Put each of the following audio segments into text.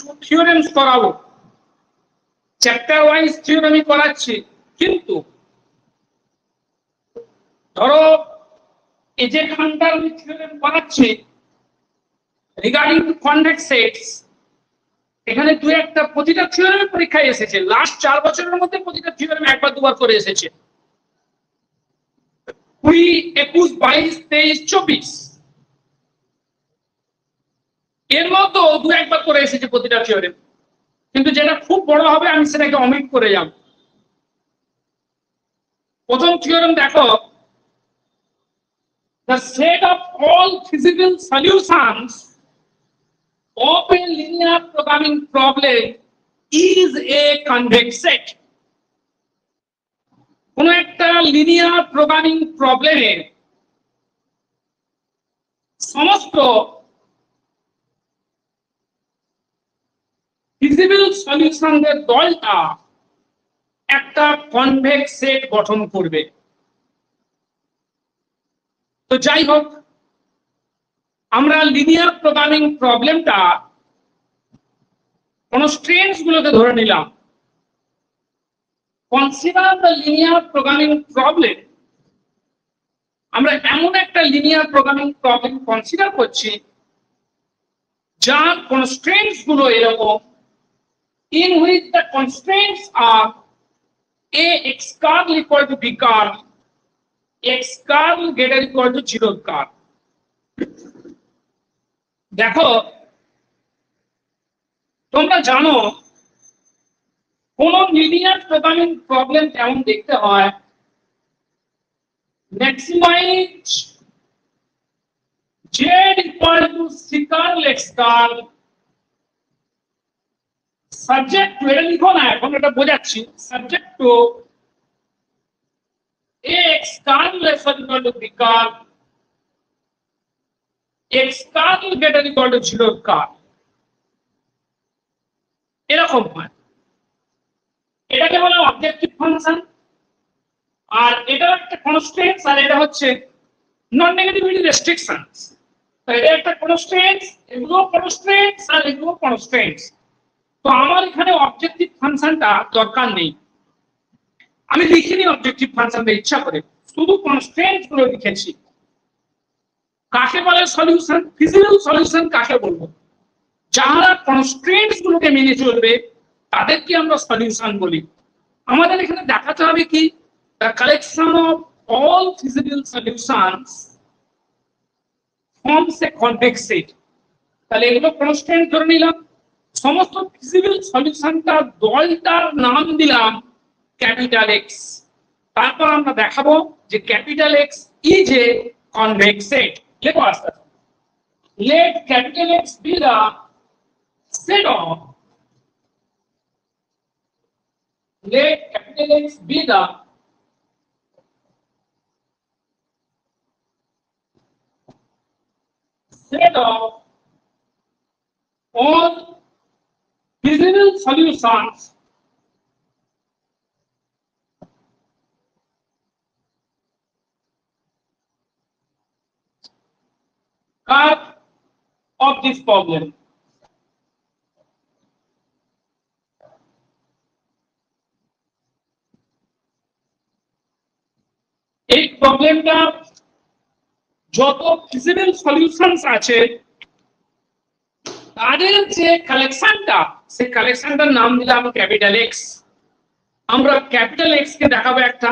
কিছু থিওরেমস করাবো, chapter wise theorem করাচ্ছি, কিন্তু ধরো এই যে খানটার আমি থিওরেম করাচ্ছি রিগার্ডিং কনভেক্স সেটস, এখানে দু একটা প্রতিটা থিওরেমের পরীক্ষায় এসেছে, লাস্ট 4 বছরের মধ্যে প্রতিটা থিওরেম একবার দুবার করে এসেছে, 20, 21, 22, 23, 24 এর মতো দু একবার করে এসেছে প্রতিটা থিওরেম, কিন্তু যেটা খুব বড় হবে আমি সেটাকে অমিট করে যাব। প্রথম থিওরেম দেখো, the set of all feasible solutions of a linear programming problem is a convex set. কোন একটা লিনিয়ার প্রোগ্রামিং প্রবলেমের সমস্ত ফিজিবল সলিউশনের দলটা একটা কনভেক্স সেট গঠন করবে। তো যাই হোক, আমরা লিনিয়ার প্রোগ্রামিং প্রবলেমটা কনস্ট্রেন্টস গুলোকে ধরে নিলাম। Consider the linear programming problem, আমরা এমন একটা লিনিয়ার প্রোগ্রামিং প্রবলেম কনসিডার করছি যার কনস্ট্রেন্টস গুলো এরকম, in which the constraints are a x curl equal to b curl, x curl greater equal to 0 curl. দেখো তোমরা জানো কোন লিনিয়ার প্রোগ্রামিং প্রবলেম কেমন দেখতে হয়, maximize z equal to c curl x curl, subject to, এটা লিখো না এখন, এটা বোঝাচ্ছি, subject to x curl less than equal to b curl, x curl greater equal to 0 curl, এরকম হয়। এটাকে বলা অবজেক্টিভ ফাংশন, আর এটা একটা কনস্ট্রেন্টস, আর এটা হচ্ছে নন নেগেটিভিটি রেস্ট্রিকশনস। তো এটা একটা কনস্ট্রেন্টস, এগুলো কনস্ট্রেন্টস, আর এগুলো কনস্ট্রেন্টস। তো আমার এখানে অবজেক্টিভ ফাংশনটা দরকার নেই, আমি লিখিনি অবজেক্টিভ ফাংশনটা ইচ্ছা করে, শুধু কনস্ট্রেন্টস গুলো লিখেছি। কাকে বলে সলিউশন? ফিজিবল সলিউশন কাকে বলবো? যারা কনস্ট্রেন্টস গুলোকে মেনে চলবে তাদেরকে আমরা সলিউশন বলি। আমাদের এখানে দেখাতে হবে কি, the collection of all feasible solutions forms A convex set. তাহলে এগুলো কনস্ট্রেন্ট ধরে নিলাম, সমস্ত ফিজিবল সলিউশনটা দলটার নাম দিলাম ক্যাপিটাল এক্স। তারপর আমরা দেখাবো যে capital x is a convex set. লেখো আস্তে আস্তে, let capital X be the set of, let capital X be the set of all feasible solutions of this problem. এই প্রবলেমটা যত ফিজিবল সলিউশনস আছে তাদের যে কালেকশনটা, সেই কালেকশনটার নাম দিলাম ক্যাপিটাল এক্স। আমরা ক্যাপিটাল এক্স কে দেখাবো একটা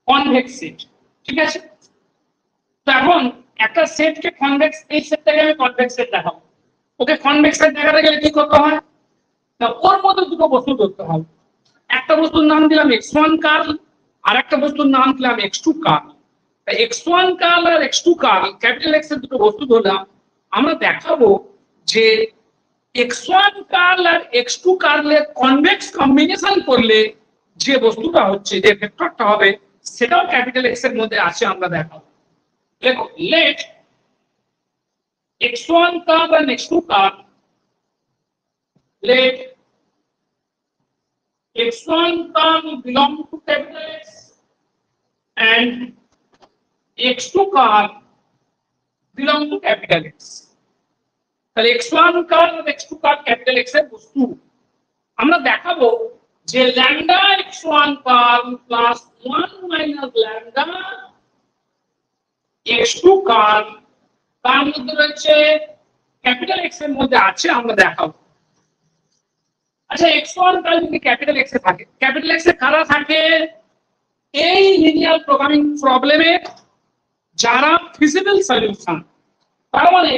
কনভেক্স সেট, ঠিক আছে? তো এখন একটা সেটকে কনভেক্স, এই সেটটাকে আমি কনভেক্স সেট দেখাবো। ওকে কনভেক্স সেট দেখাতে গেলে কি করতে হয়, না ওর মধ্যে দুটো বস্তু ধরতে হবে। একটা বস্তুর নাম দিলাম x1 কার্ল, আর একটা বস্তুর নাম দিলাম x2 কার্ল। তাই x1 কার্ল আর x2 কার্ল, ক্যাপিটাল এক্স এর দুটো বস্তু ধরলাম। আমরা দেখাবো যে x1 কার্ল আর x2 কার্লের কনভেক্স কম্বিনেশন করলে যে বস্তুটা হচ্ছে, যে ভেক্টরটা হবে, সেটাও ক্যাপিটাল এক্স এর মধ্যে আছে, আমরা দেখাবো। দেখো, let x1 curl and x2 curl, let x1 curl belong to capital X and x2 curl belong to capital X. তাহলে x1 কার্ল আর x2 কার্ল ক্যাপিটাল X এর বস্তু। আমরা দেখাবো যে lambda x1 curl plus 1 minus lambda x2 curl তার মধ্যে রয়েছে ক্যাপিটাল X এর মধ্যে আছে, আমরা দেখাবো। আচ্ছা, x1 কার্ল যদি ক্যাপিটাল X এ থাকে, ক্যাপিটাল X এ কারা থাকে? এই লিনিয়ার প্রোগ্রামিং প্রবলেমে যারা ফিজিবল সলিউশন, তার মানে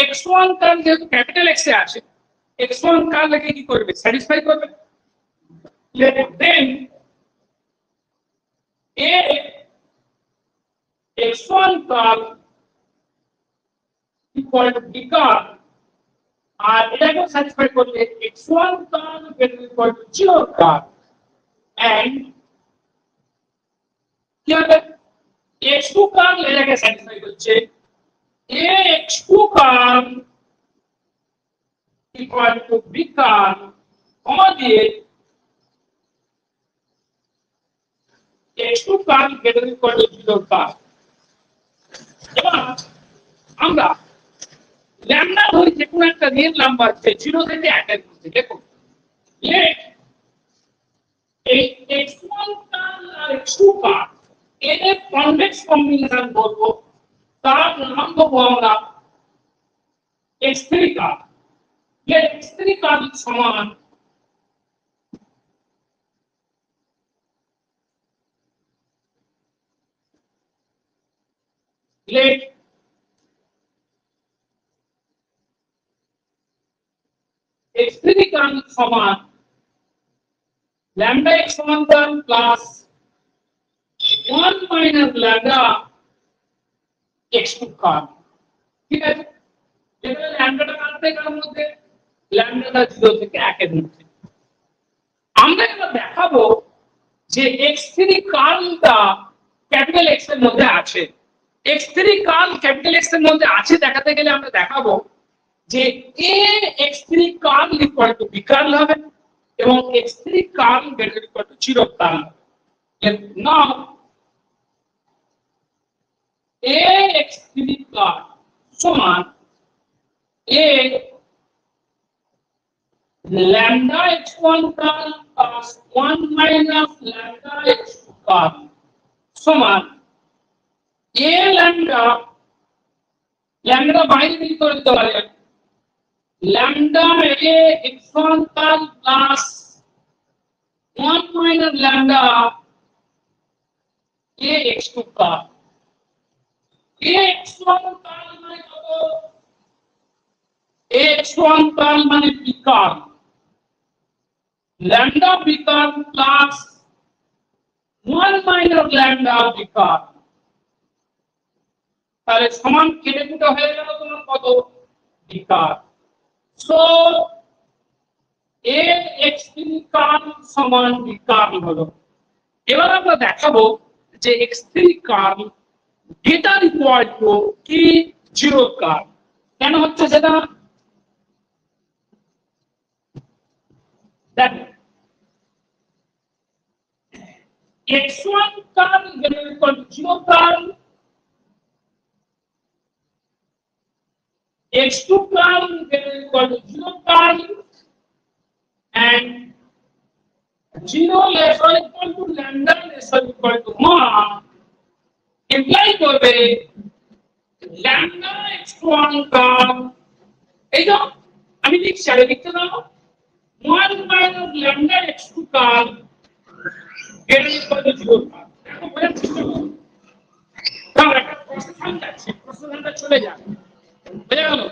x1 কার্ল যেহেতু ক্যাপিটাল X এ আছে, x1 কার্ল কে কি করবে? স্যাটিসফাই করবে। Then a x1 curl equal to b curl, আর এটাকে স্যাটিসফাই করলে x1 curl equal to 0 curl, and কি হবে? x2 কার্ল এটাকে স্যাটিসফাই করছে, x2 curl equal to b curl, comma দিয়ে x2 curl equal to 0 curl. এবার আমরা ল্যামডা ধরি যে কোনো একটা রিয়েল নাম্বার, যে 0 থেকে 1 এর মধ্যে। দেখো এই x1 কার্ল আর x2 কার্ল এর কনভেক্স কম্বিনেশন বলবো, তার নাম দেবো আমরা x3 কার্ল। x3 কার্ল সমান let x3 কার্ল সমান lambda x1 curl plus 1 minus lambda x2 curl. ঠিক আছে, এখানে ল্যামডাটা কাটতে গেল মধ্যে, ল্যামডাটা 0 থেকে 1 এর মধ্যে। আমরা এবার দেখাবো যে x3 কার্লটা ক্যাপিটাল X এর মধ্যে আছে। x3 কার্ল ক্যাপিটাল X এর মধ্যে আছে দেখাতে গেলে আমরা দেখাবো যে a x3 curl equal to b curl হবে এবং x3 curl greater equal to 0 curl. Now a x3 curl সমান a lambda x1 curl plus 1 minus lambda x2 curl সমান a lambda, lambda বাইরে বের করে দিতে পারে, lambda a x1 curl plus 1 minus lambda a x2 curl. a x1 curl মানে কত? a x1 curl মানে b curl, lambda b curl plus 1 minus lambda b curl. তাহলে সমান কেটে কুটে হয়ে গেল তোমার কত? b curl. So a x3 curl সমান b কার্ল হলো। এবার আমরা দেখাবো যে x3 curl greater equal two কি 0 কার্ল। কেন হচ্ছে সেটা? দেখ, x1 curl greater equal to 0 curl, x2 curl greater equal to 0 curl, and 0 less or equal to lambda less or equal to 1 imply করবে lambda x1 কার্ল, এই তো আমি লিখছি, আগে লিখতে দাও, 1 minus lambda x2 curl greater equal to 0 curl. দেখো বোঝার চেষ্টা করো, তাহলে একটা প্রশ্ন যাচ্ছে, প্রশ্নটা চলে যাবে, বুঝে গেল?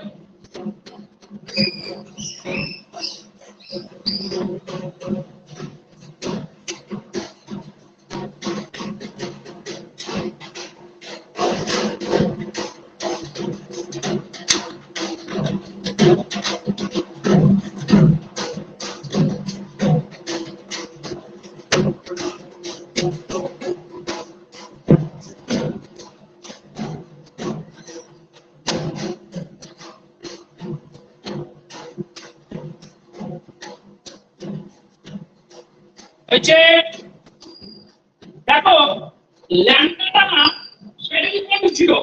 দেখো ল্যামডাটা না সেটা ইকুয়াল টু 0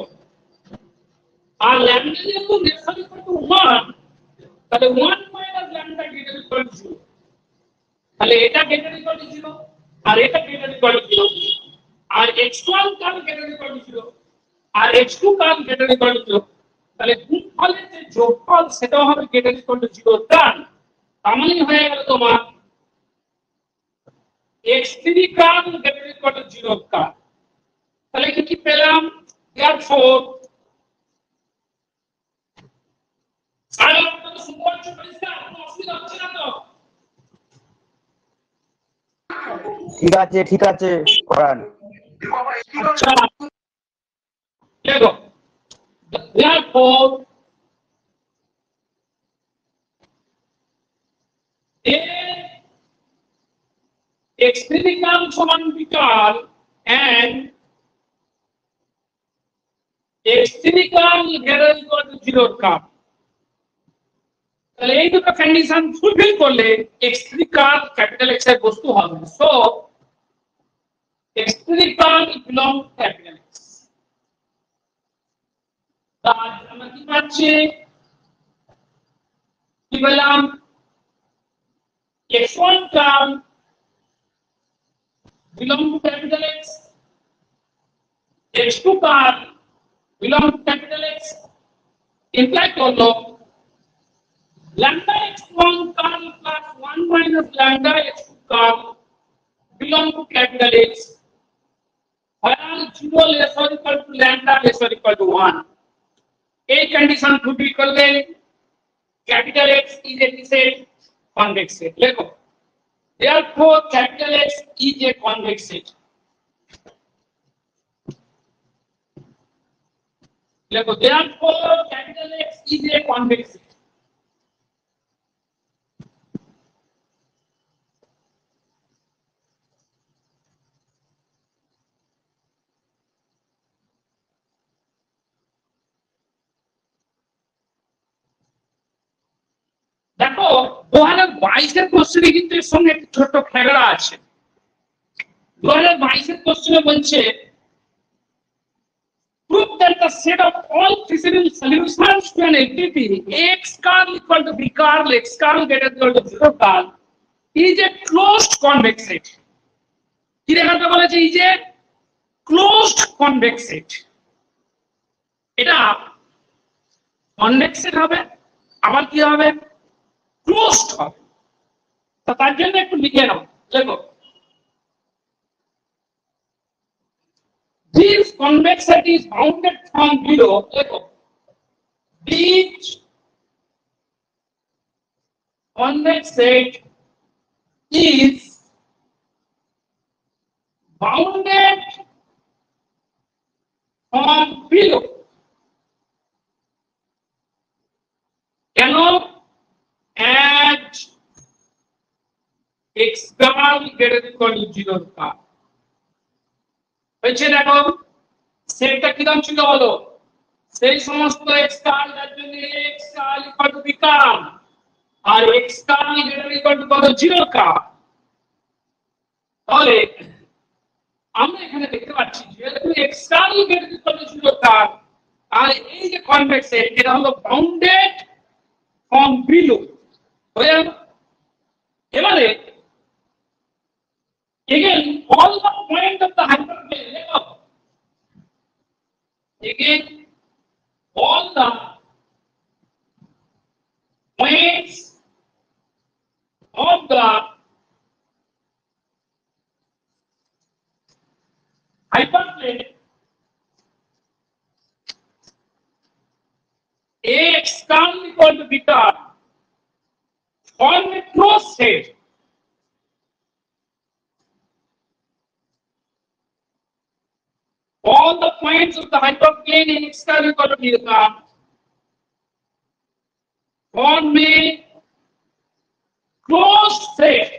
আর ল্যামডা যেহেতু লেস ইকুয়াল টু 1 তাহলে 1 minus lambda greater equal to 0, তাহলে এটা গ্রেটার ইকুয়াল টু 0 আর এটা গ্রেটার ইকুয়াল টু 0, আর x1 curl greater equal to 0 আর x2 curl greater equal to 0, তাহলে গুণফলের যে যোগফল সেটাও হবে গ্রেটার ইকুয়াল টু 0 ডান। তার মানে হয়ে গেল তোমার x3 curl greater equal to 0 curl. তাহলে কি পেলাম? therefore আর আপনাদের সুপার পরিষ্কার কোনো অসুবিধা হচ্ছে না তো? ঠিক আছে করান। আচ্ছা দেখো, therefore x3 কার্ল সমান b curl and x3 curl greater equal to 0 curl. তাহলে এই দুটো কন্ডিশন ফুলফিল করলে x3 কার্ল ক্যাপিটাল X এর বস্তু হবে। So x3 curl belong to capital X। তাহলে আমরা কি পাচ্ছি? কি বললাম? x1 curl belong to capital X, x2 curl belong to capital X, imply করলো lambda x1 curl plus 1 minus lambda x2 curl belong to capital X, where 0 less or equal to lambda less or equal to 1. A condition fulfill করলে capital X is a set convex set. লেখো, therefore capital X is a convex set. লেখো, therefore capital X is a convex set. দেখো 2022 এর কোশ্চেনে কিন্তু এর সঙ্গে একটা ছোট খেলা আছে। 2022 এর কোশ্চেনে বলছে prove that the set of all preceding solutions to an LTP x curl equal to b curl x curl greater than or equal to 0 curl is a closed convex set. কি দেখাতে বলেছে? এই যে closed convex set, এটা convex set হবে, আবার কি হবে? closed হবে। তো তার জন্য একটু লিখে নাও, দেখো this convex set is bounded from below, দেখো each convex set is bounded from below, কেন? at x curl greater than or equal to 0 curl হয়েছে। দেখো সেটটা কি দাম ছিল বলো? সেই সমস্ত x curl যার জন্য x curl equal to b curl R x curl greater than or equal to কত? 0 curl। তাহলে আমরা এখানে দেখতে পাচ্ছি যেহেতু x curl greater than or equal to 0 curl আর এই যে কনভেক্স সেট এটা হলো বাউন্ডেড ফ্রম বিলো। এবারে again all the point of the hyperplane, দেখো again all the points of the hyperplane x curl equal to beta form a closed set. All the points of the hyperplane in x curl equal to beta form a closed set.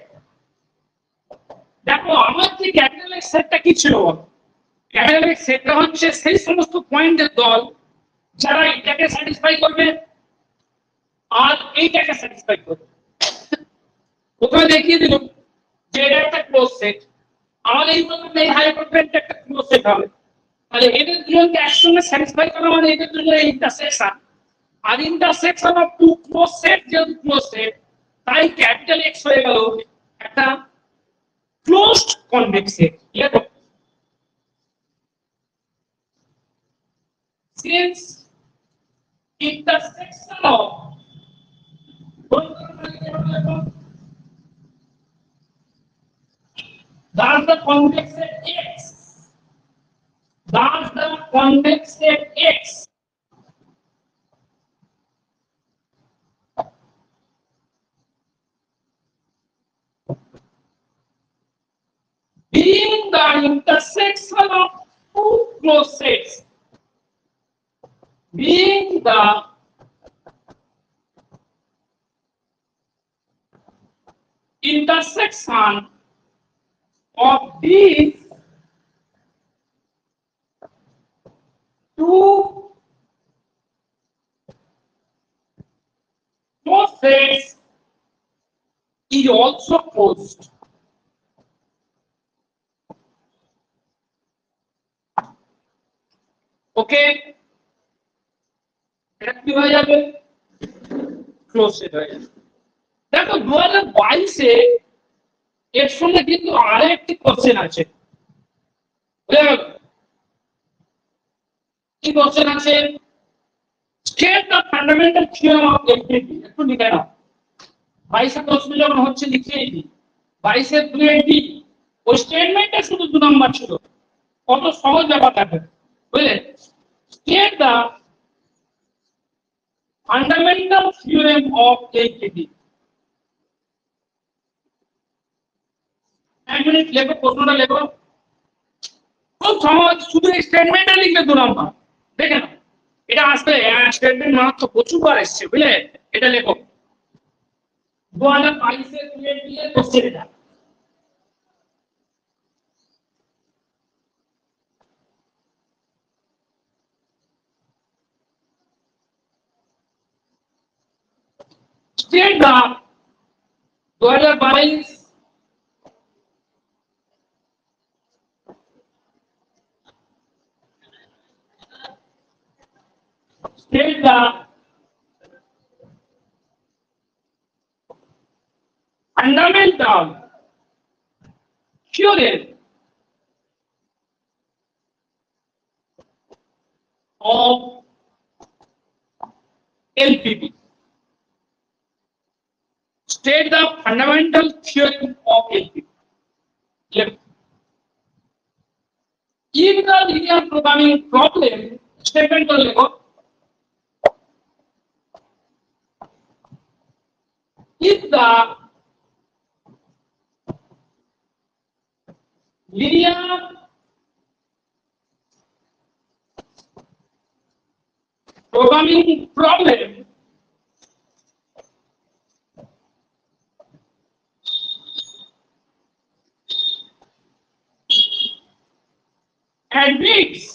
দেখো আমার যে capital x সেটটা কি ছিল? Capital x সেটটা হচ্ছে সেই সমস্ত পয়েন্টের দল যারা এটাকে স্যাটিসফাই করবে আর এইটাকে স্যাটিসফাই করবে। প্রথমে দেখিয়ে দিল যে এটা একটা ক্লোজ সেট, আমাদের এই বললাম এই হাইপারপ্লেনটা একটা ক্লোজ সেট হবে। তাহলে এদের দুজনকে একসঙ্গে স্যাটিসফাই করা মানে এদের দুজনের ইন্টারসেকশন, আর intersection of two close set, যেহেতু ক্লোজ সেট তাই ক্যাপিটাল এক্স হয়ে গেল একটা ক্লোজড কনভেক্স সেট। লেখো since intersection of thus the convex set X, thus the convex set X being the intersection of two closed sets, being the intersection of these two closed sets is also closed. ওকে, এটা কি হয়ে যাবে? Close set হয়ে যাবে। দেখো 2022-এ এর সঙ্গে কিন্তু আরেকটি কোশ্চেন আছে। কি কোশ্চেন আছে? State the fundamental theorem of LPP. একটু লিখে নাও, 22-এর প্রশ্ন যখন হচ্ছে লিখিয়ে দিই। 22-এর 280 ওই স্টেটমেন্টটা শুধু 2 নাম্বার ছিল, কত সহজ ব্যাপার থাকে, বুঝলে? State the fundamental theorem of LPP. এক মিনিট লেখো, প্রশ্নটা লেখো, খুব সহজ, শুধু এই স্টেটমেন্টটা লিখলে 2 নাম্বার। দেখে নাও, এটা আসবে স্টেটমেন্ট মাত্র প্রচুরবার এসছে, বুঝলে? এটা লেখো 2022-এর কোশ্চেন এটা। State the 2022 state the fundamental theorem of LPP. State the fundamental theorem of LPP. If the linear programming problem statement লেখো, if the linear programming problem admits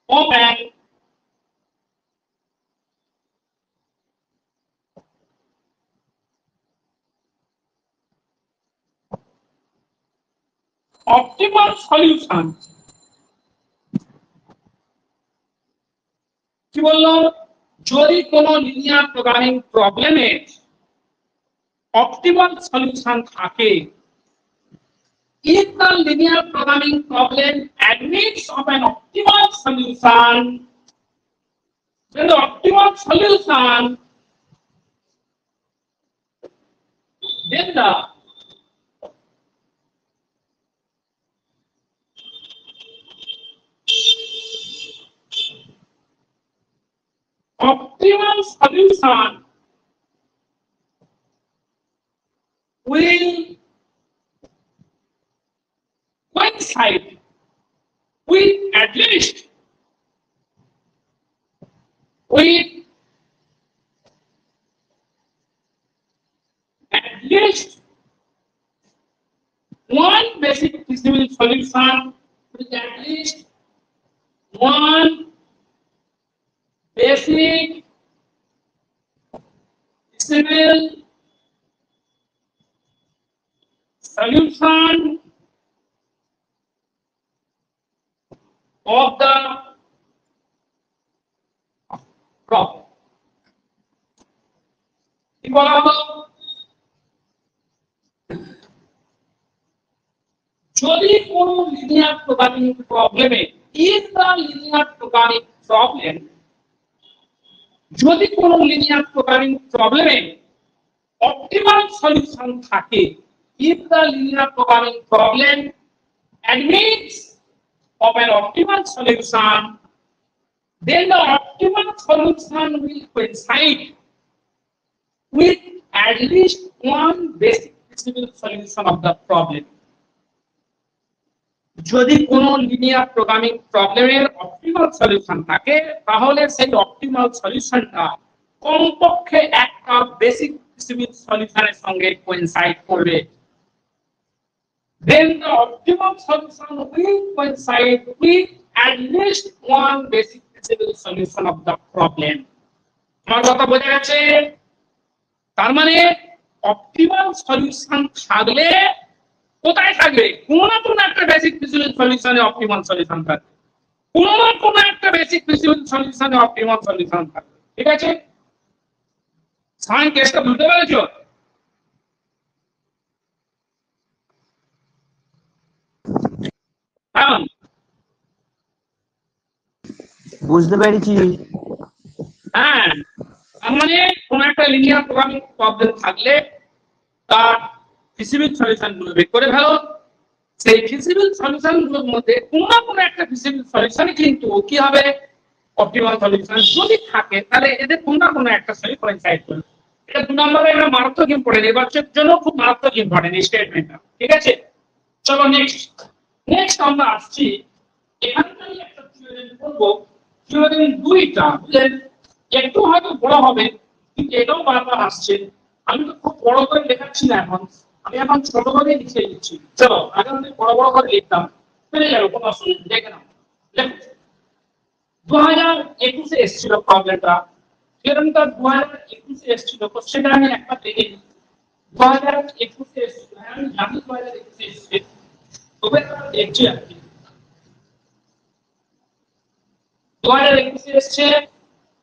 of an optimal solution। কি বললো? যদি কোনো linear programming প্রবলেমের optimal solution থাকে, if the linear programming problem admits of an optimal solution, then the optimal solution, then the optimal solution will coincide with at least one basic feasible solution, with at least one basic feasible solution of the কি বলা হলো, যদি কোন linear programming প্রবলেমে in the linear programming problem, যদি কোন linear programming প্রবলেমে optimal solution থাকে, if the linear programming problem admits of an optimal solution, then the optimal solution will coincide with at least one basic feasible solution of the problem. যদি কোন linear programming প্রবলেমের optimal solution থাকে, তাহলে সেই optimal সলিউশনটা কমপক্ষে একটা basic feasible সলিউশনের সঙ্গে কোইনসাইড করবে। Then the optimal solution will coincide with at least one basic feasible solution of the problem. আমার কথা বোঝা গেছে? তার মানে অপটিমাল সলিউশন থাকলে কোথায় থাকবে? কোন না কোন একটা বেসিক ফিজিবল সলিউশনে অপটিমাল সলিউশন থাকবে, কোন না কোন একটা বেসিক ফিজিবল সলিউশনে অপটিমাল সলিউশন থাকবে। ঠিক আছে, সাইন কেসটা বুঝতে পেরেছো? বুঝতে পেরেছি। হ্যাঁ, তার মানে কোন একটা লিনিয়ার প্রোগ্রামিং প্রবলেম থাকলে তার ফিজিবল সলিউশন গুলো বের করে ফেলো। সেই ফিজিবল সলিউশন গুলোর মধ্যে কোন না কোন একটা ফিজিবল সলিউশন কিন্তু কি হবে, অপটিমাল সলিউশন যদি থাকে, তাহলে এদের কোন না কোন একটা সঙ্গে কোইনসাইড করবে। এটা 2 নম্বরে একটা মারাত্মক ইম্পর্টেন্ট, এবারের জন্য খুব মারাত্মক ইম্পর্টেন্ট এই স্টেটমেন্টটা। ঠিক আছে, চলো নেক্সট আমরা আসছি, এখানটাই একটা থিওরেম করব। থিওরেম 2টা বুঝলেন, একটু হয়তো বড় হবে, কিন্তু এটাও বারবার আসছে। আমি তো খুব বড় করে দেখাচ্ছি না এখন, আমি এখন ছোট করে লিখে দিচ্ছি। চলো আগে আমি বড় বড় করে লিখতাম, পেরে যাবো, কোনো অসুবিধা নেই। দেখে নাও, 2021 এসেছিল প্রবলেমটা, থিওরেমটা 2021 এসেছিল, তো সেটা আমি একটা দেখে নিই। 2021 এসেছিল, আমি জানি 2021 এসেছে, তবে দেখছি আর কি। 2021 এসেছে,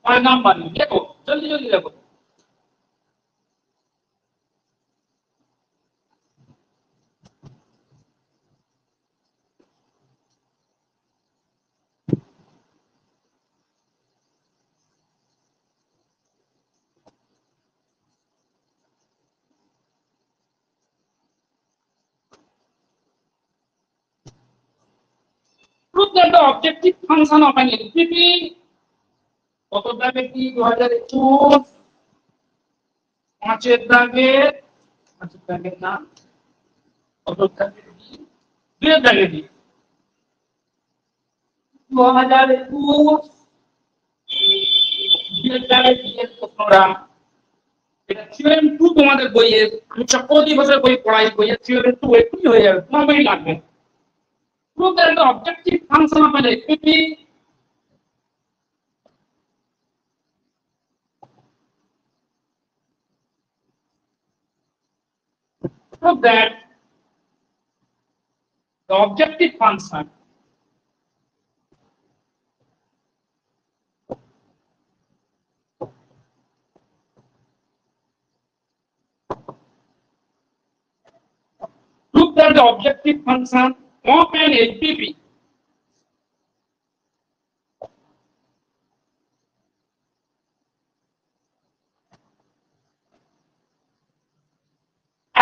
5 নাম্বার দেখো, জলদি জলদি দেখো। Prove that the objective function of an LPP, কত দাগে কি 2021, 5 এর দাগে, 5 এর দাগে না, কত দাগে কি 2 এর দাগে কি 2021, 2 এর দাগে কি এর প্রশ্নটা। এটা থিওরেম 2 তোমাদের বইয়ের, আমি চক্রবর্তী বছর বই পড়াই, বইয়ের থিওরেম 2 একটুই হয়ে যাবে, তোমার বই লাগবে। Prove that the objective function of an LPP prove that the objective function prove that the objective function of an LPP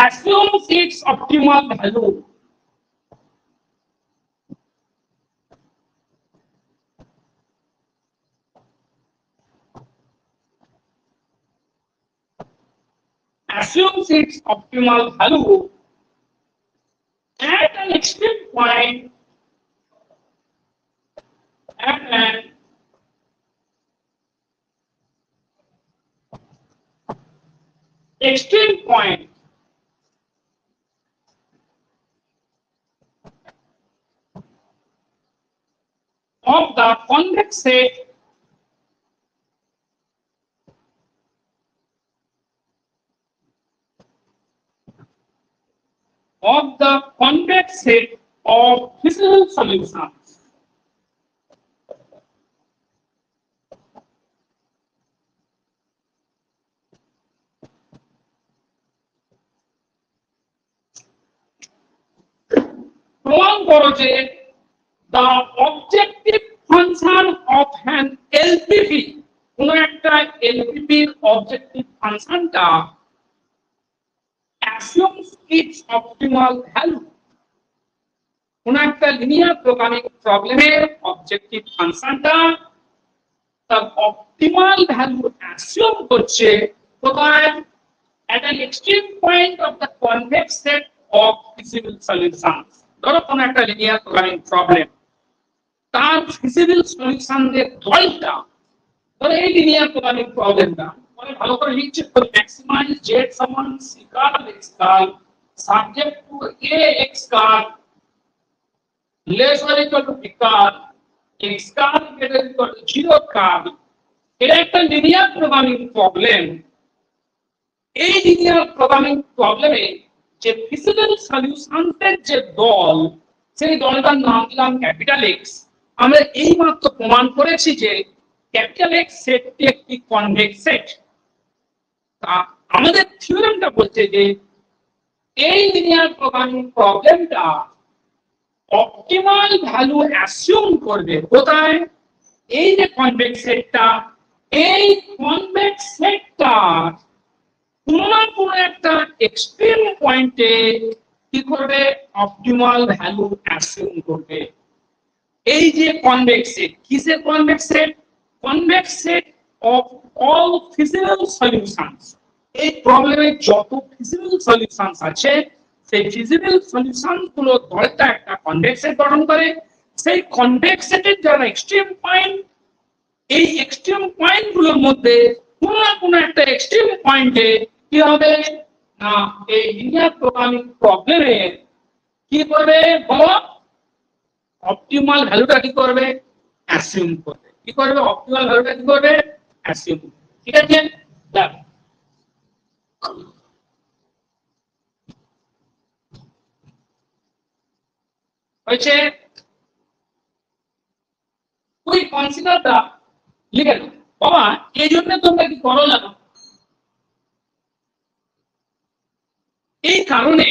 assumes its optimal value at an extreme point at an extreme point of the convex set of feasible solutions. করো যে the objective function of an LPP, কোন একটা LPP এর objective ফাংশনটা assumes its optimal value, কোন একটা linear programming প্রবলেমের objective ফাংশনটা তার অপটিমাল ভ্যালু অ্যাসিউম করছে কোথায় at an extreme point of the convex set of feasible solutions. ধরো কোন একটা লিনিয়ার প্রোগ্রামিং প্রবলেম তার ফিজিবল সলিউশনের দলটা, ধরো এই লিনিয়ার প্রোগ্রামিং প্রবলেমটা মানে ভালো করে লিখছে, ম্যাক্সিমাইজ জেড সমান c curl x curl subject to a x curl less or equal to b curl x curl greater equal to 0 curl. এটা একটা লিনিয়ার প্রোগ্রামিং প্রবলেম। এই লিনিয়ার প্রোগ্রামিং প্রবলেমে যে ফিজিবল সলিউশনের যে দল, সেই দলটার নাম দিলাম ক্যাপিটাল এক্স। আমরা এই মাত্র প্রমাণ করেছি যে ক্যাপিটাল এক্স সেটটি একটি কনভেক্স সেট। আমাদের থিওরেমটা বলছে যে এই লিনিয়ার প্রোগ্রামিং প্রবলেমটা অপটিমাল ভ্যালু অ্যাসিউম করবে কোথায়, এই যে কনভেক্স সেটটা, এই কনভেক্স সেটটা কোন না কোন একটা এক্সট্রিম পয়েন্টে কি করবে, অপটিমাল ভ্যালু অ্যাসিউম করবে। এই যে কনভেক্স সেট, কিসের convex set? Convex set of all feasible solutions. এই প্রবলেমের যত ফিজিবল সলিউশনস আছে সেই ফিজিবল সলিউশন গুলো দলটা একটা কনভেক্স সেট গঠন করে। সেই কনভেক্স সেটের যারা এক্সট্রিম পয়েন্ট, এই এক্সট্রিম পয়েন্ট গুলোর মধ্যে কোন না কোন একটা এক্সট্রিম পয়েন্টে কি হবে না, এই লিনিয়ার প্রোগ্রামিং প্রবলেমে কি করবে বলো, অপটিমাল ভ্যালুটা কি করবে, অ্যাসিউম করবে। কি করবে, অপটিমাল ভ্যালুটা কি করবে, অ্যাসিউম। ঠিক আছে, দেখো হয়েছে। তুই কনসিডারটা লিখে নাও বাবা। এই জন্য তোমরা কি করো জানো, এই কারণে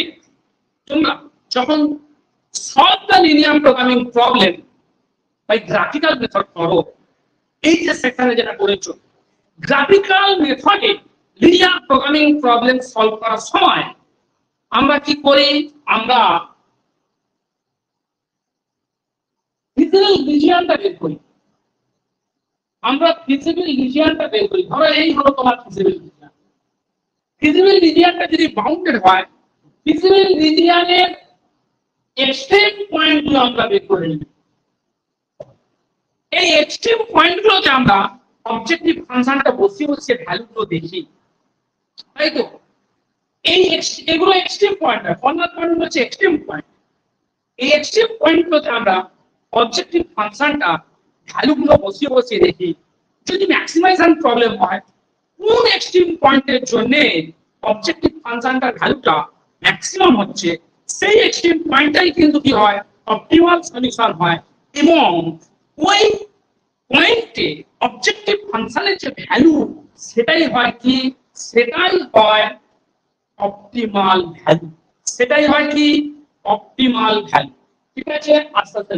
তোমরা যখন solve the linear programming problem by graphical method করো, এই যে সেখানে যেটা করেছো গ্রাফিক্যাল মেথডে লিনিয়ার প্রোগ্রামিং প্রবলেম সলভ করার সময় আমরা কি করি, আমরা ফিজিবল রিজিয়নটা বের করি। আমরা ফিজিবল রিজিয়নটা বের করি। ধরো এই হলো তোমার ফিজিবল রিজিয়ন। ফিজিবল রিজিয়নটা যদি বাউন্ডেড হয়, ফিজিবল রিজিয়নের এক্সট্রিম পয়েন্টগুলো আমরা বের করে নিই। এই এক্সট্রিম পয়েন্টগুলোতে আমরা অবজেক্টিভ ফাংশনটা বসিয়ে ভ্যালুগুলো দেখি, তাই তো? এগুলো এক্সট্রিম পয়েন্ট, কর্নার পয়েন্ট হচ্ছে এক্সট্রিম পয়েন্ট। এই এক্সট্রিম পয়েন্টগুলোতে আমরা অবজেক্টিভ ফাংশনটা ভ্যালুগুলো বসিয়ে দেখি। যদি ম্যাক্সিমাইজেশন প্রবলেম হয়, কোন এক্সট্রিম পয়েন্টের জন্য অবজেক্টিভ ফাংশনটার ভ্যালুটা ম্যাক্সিমাম হচ্ছে, সেই এক্সট্রিম পয়েন্টটাই কিন্তু কি হয়, অপটিমাল সলিউশন হয়। এবং ওই পয়েন্টে অবজেক্টিভ ফাংশনের যে ভ্যালু, সেটাই হয় কি, সেটাই হয় অপটিমাল ভ্যালু। সেটাই হয় কি, অপটিমাল ভ্যালু। ঠিক আছে, আস্তে আস্তে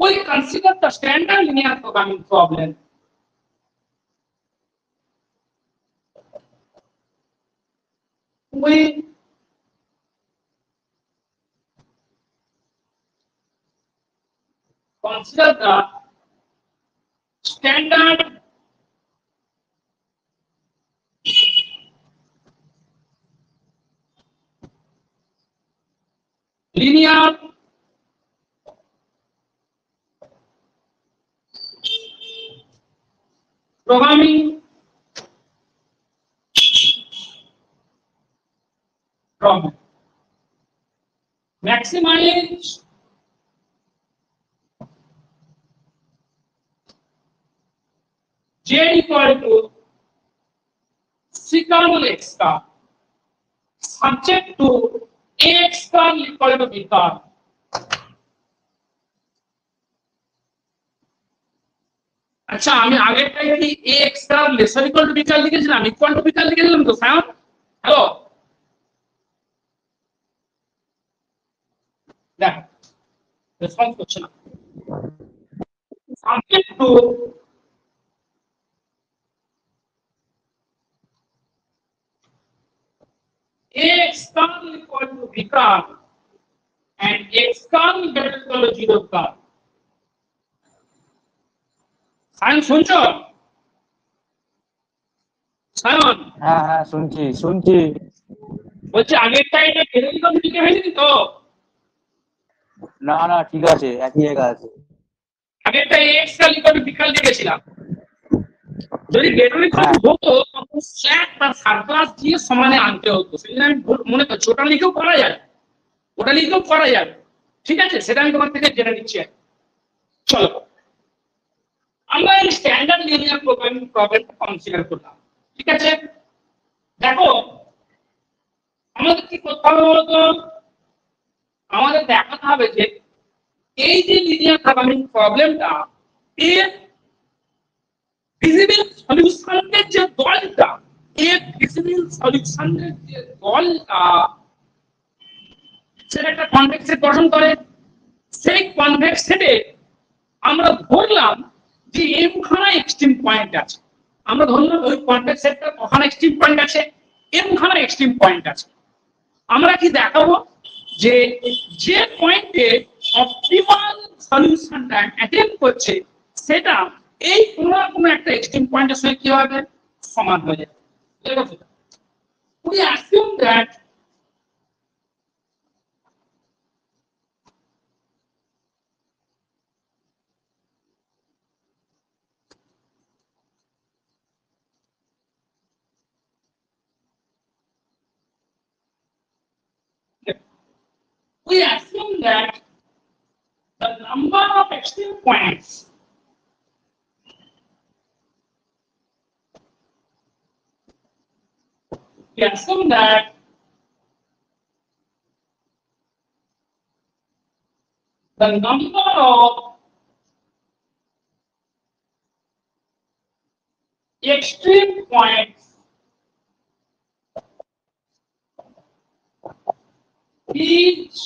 we consider the standard linear programming problem. We consider the standard linear programming problem. Maximize z equal to c kernel x का subject to x kernel equal to b kernel. আচ্ছা আমি আগেরটাই কি a x star laser equal to b কার লিখেছিলাম, equal to b কার লিখেছিলাম তো Sayan? Hello দেখ response করছে না। Subject to a x star equal to b car and x star greater equal to 0 car। Sayan শুনছো? সায়ন হ্যাঁ হ্যাঁ শুনছি শুনছি। বলছি আগেরটা এটা ফেলে দিলাম, লিখে ফেলেছি তো? না না ঠিক আছে, একই জায়গা আছে। আগেরটা x কাল ইকুয়াল টু b কাল লিখেছিলাম। যদি গ্রেটার ইকুয়াল টু হতো তখন স্যাক বা সারপ্লাস দিয়ে সমানে আনতে হতো, সেটা আমি মনে করছি ওটা লিখেও করা যায়, ওটা লিখেও করা যাবে। ঠিক আছে, সেটা আমি তোমার থেকে জেনে নিচ্ছি। চলো আমরা এই standard linear programming problem consider করলাম। ঠিক আছে, দেখো আমাদের কি করতে হবে বলতো, আমাদের দেখাতে হবে যে এই যে লিনিয়ার প্রোগ্রামিং প্রবলেমটা এর ফিজিবল সলিউশনের যে দলটা, এর ফিজিবল সলিউশনের যে দলটা সেটা একটা কনভেক্স সেট গঠন করে। সেই কনভেক্স সেটে আমরা ধরলাম যে এম খানা এক্সট্রিম পয়েন্ট আছে। আমরা ধরলাম ওই কনভেক্স সেটটা কখানা এক্সট্রিম পয়েন্ট আছে, এম খানা এক্সট্রিম পয়েন্ট আছে। আমরা কি দেখাবো যে যে পয়েন্টে অপটিমাল সলিউশনটা অ্যাটেন্ড করছে সেটা এই কোনো না কোনো একটা এক্সট্রিম পয়েন্টের সঙ্গে কি হবে, সমান হয়ে যাবে। We assume that the number of extreme points we assume that the number of extreme points each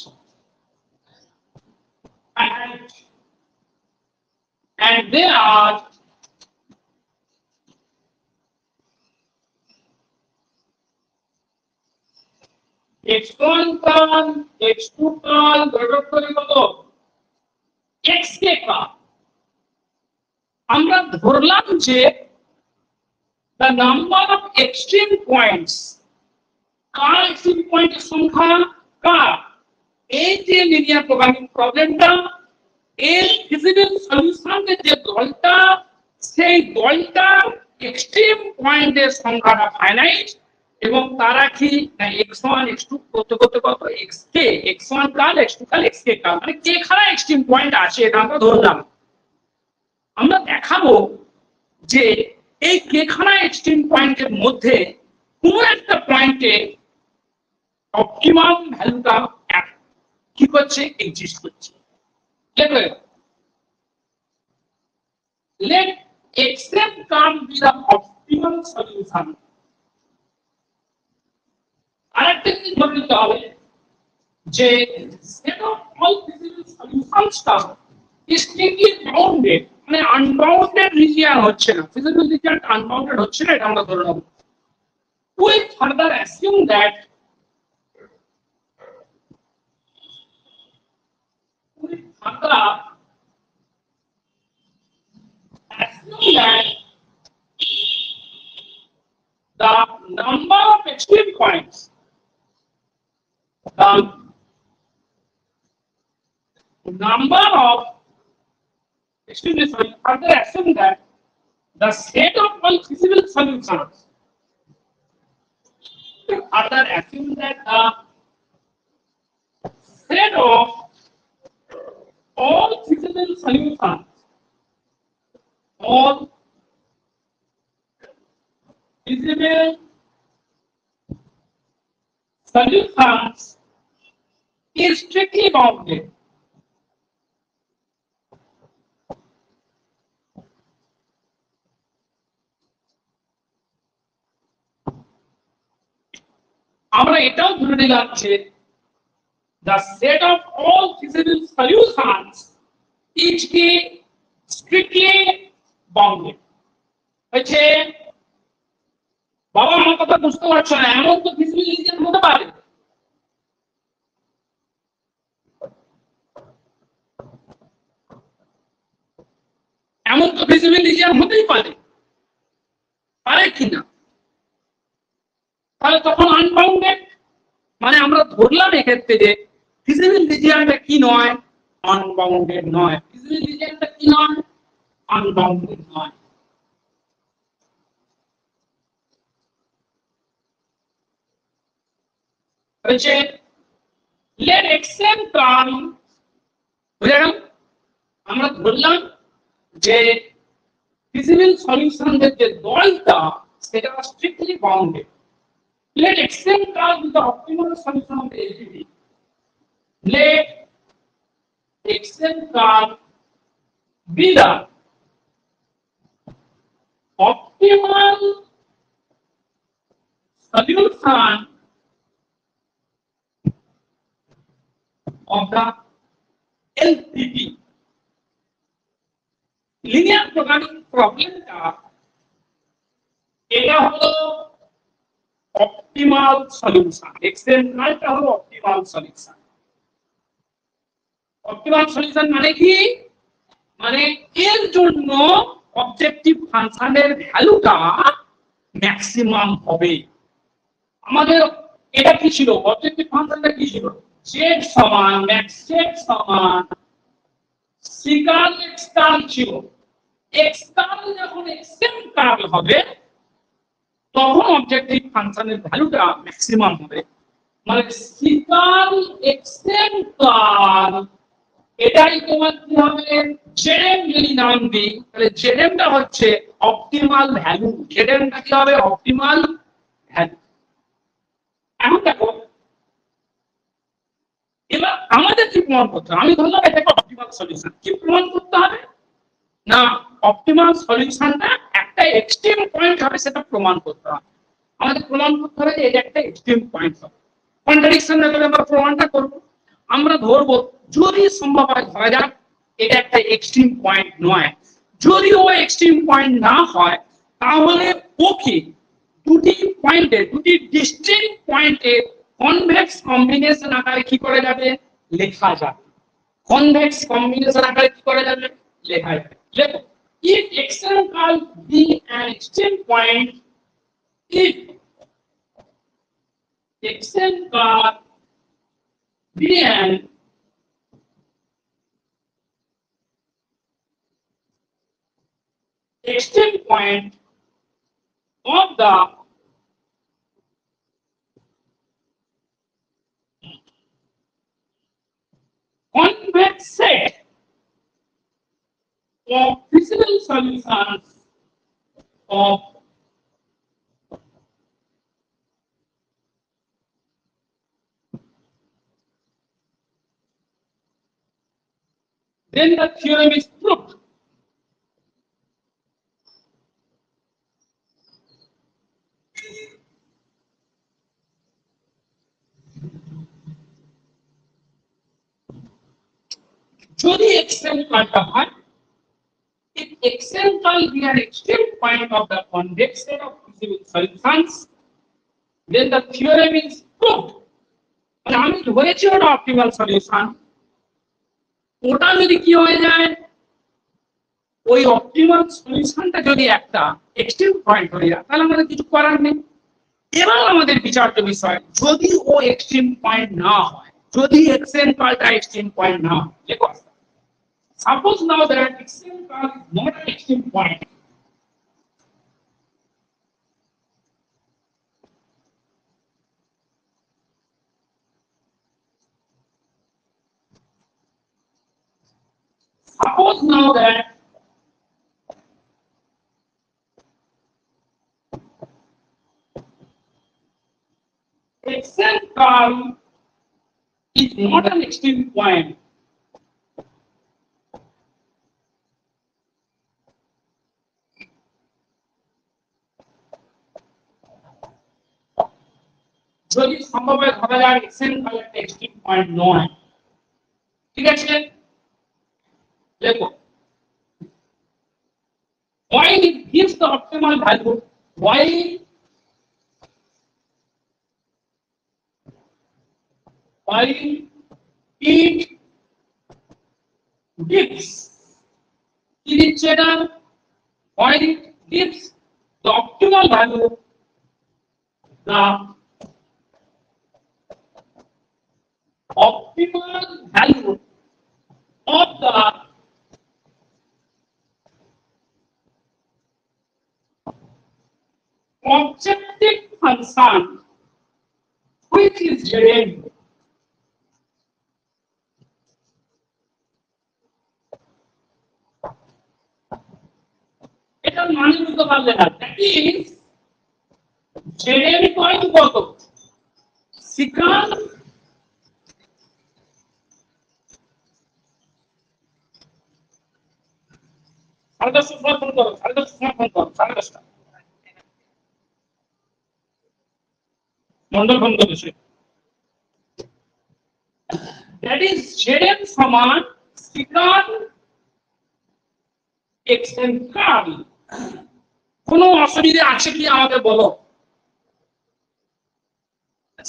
and they are x1 কাল, x2 কাল, গঠন করে কত xk কাল। আমরা ধরলাম যে the number of extreme points, কার এক্সট্রিম পয়েন্টের সংখ্যা কার, এই যে লিনিয়ার প্রোগ্রামিং প্রবলেমটা এর ফিজিবল সলিউশনের যে দলটা, সেই দলটা এক্সট্রিম পয়েন্টের সংখ্যাটা ফাইনাইট এবং তারা কি না x1 x2 করতে করতে কত xk, x1 কাল, x2 কাল, xk কাল, মানে কে খানা এক্সট্রিম পয়েন্ট আছে এটা আমরা ধরলাম। আমরা দেখাবো যে এই কে খানা এক্সট্রিম পয়েন্টের মধ্যে কোন একটা পয়েন্টে অপটিমাম ভ্যালুটা কি করছে, এক্সিস্ট করছে। let xm come be the optimal solution। আরেকটা জিনিস ধরে নিতে হবে যে set of all feasible solutions is strictly bounded, মানে আনবাউন্ডেড রিজিয়ন হচ্ছে না, ফিজিবল রিজিয়ন আনবাউন্ডেড হচ্ছে না, এটা আমরা ধরে নেব। we further assume that the number of extreme points, the number of extreme points, further assume that the set of all feasible solutions, further assume that the set of all feasible solutions, all feasible solutions is strictly bounded। আমরা এটাও ধরে নিলাম যে the set of all feasible solutions is strictly bounded হচ্ছে বাবা আমার কথা বুঝতে পারছো না এমন তো feasible region হতে পারে এমন তো feasible region হতেই পারে পারে কিনা তাহলে তখন আনবাউন্ডেড মানে আমরা ধরলাম এক্ষেত্রে যে ফিজিবল রিজিয়নটা কি নয় আনবাউন্ডেড নয় ফিজিবল রিজিয়নটা কি নয় আনবাউন্ডেড নয় হচ্ছে let xm কার্ল বুঝা গেল আমরা ধরলাম যে ফিজিবল সলিউশনের যে দলটা সেটা strictly bounded let xm curve be the optimal solution of the LTD. Let xm curve be the optimal solution of the LTD. Linear programming problem টা এটা হলো optimal solution xm curve টা হলো optimal solution optimal solution মানে কি মানে এর জন্য অবজেক্টিভ ফাংশনের ভ্যালুটা ম্যাক্সিমাম হবে আমাদের এটা কি ছিল অবজেক্টিভ ফাংশনটা কি ছিল z সমান ম্যাক্স z সমান সিকাল x কার্ল ছিল x কার্ল যখন xm কার্ল হবে তখন অবজেক্টিভ ফাংশনের ভ্যালুটা ম্যাক্সিমাম হবে মানে সিকাল xm কার্ল এটাই তোমার কি হবে জেএম যদি নাম দিই তাহলে জেএমটা হচ্ছে অপটিমাল ভ্যালু জেএমটা কি হবে অপটিমাল ভ্যালু এখন দেখো এবার আমাদের কি প্রমাণ করতে হবে আমি ধরলাম এটাকে অপটিমাল সলিউশন কি প্রমাণ করতে হবে না অপটিমাল সলিউশনটা একটা এক্সট্রিম পয়েন্ট হবে সেটা প্রমাণ করতে হবে আমাদের প্রমাণ করতে হবে যে এটা একটা এক্সট্রিম পয়েন্ট হবে কন্ট্রাডিকশন না করে আমরা প্রমাণটা করব আমরা ধরবো যদি সম্ভব হয় ধরা যাক এটা একটা এক্সট্রিম পয়েন্ট নয় যদিও এক্সট্রিম পয়েন্ট না হয় তাহলে ওকে দুটি পয়েন্টে দুটি ডিস্টিংক্ট পয়েন্টে কনভেক্স কম্বিনেশন আকারে কি করে যাবে লেখা যাবে কনভেক্স কম্বিনেশন আকারে কি করে যাবে লেখা যাবে দেখো if xm curl be an extreme point if xm curl be an extreme point of the convex set of feasible solutions of then the theorem is proved. যদি xm কাটা হয় if xm curl be an extreme point of the convex set of feasible solutions then the theorem is proved মানে আমি ধরেছি ওটা optimal solution ওটা যদি কি হয়ে যায় ওই অপটিমাল সলিউশনটা যদি একটা এক্সট্রিম পয়েন্ট হয়ে যায় তাহলে আমাদের কিছু করার নেই এবার আমাদের বিচার্য বিষয় যদি ও এক্সট্রিম পয়েন্ট না হয় যদি xm কার্লটা এক্সট্রিম পয়েন্ট না হয় দেখো suppose now that xm curl is not an extreme point suppose now that xm curl is not an extreme point যদি সম্ভব হয় ধরা যাক এক্সএন কার্ভটা এক্সট্রিম পয়েন্ট নয়, ঠিক আছে? দেখো while it gives the optimal value, while it gives while it gives the optimal value, the optimal value of the objective function which is Zn. এটা মানে বুঝতে পারলে না, that is Zn equal to কত? secant সাড়ে 10 সময় phone করো, সাড়ে 10 সময় ফোন করো, সাড়ে 10টা মন্ডল ফোন করেছে। দ্যাট ইজ Zn সমান secant xn কার্ল। কোনো অসুবিধা আছে কি আমাকে বলো?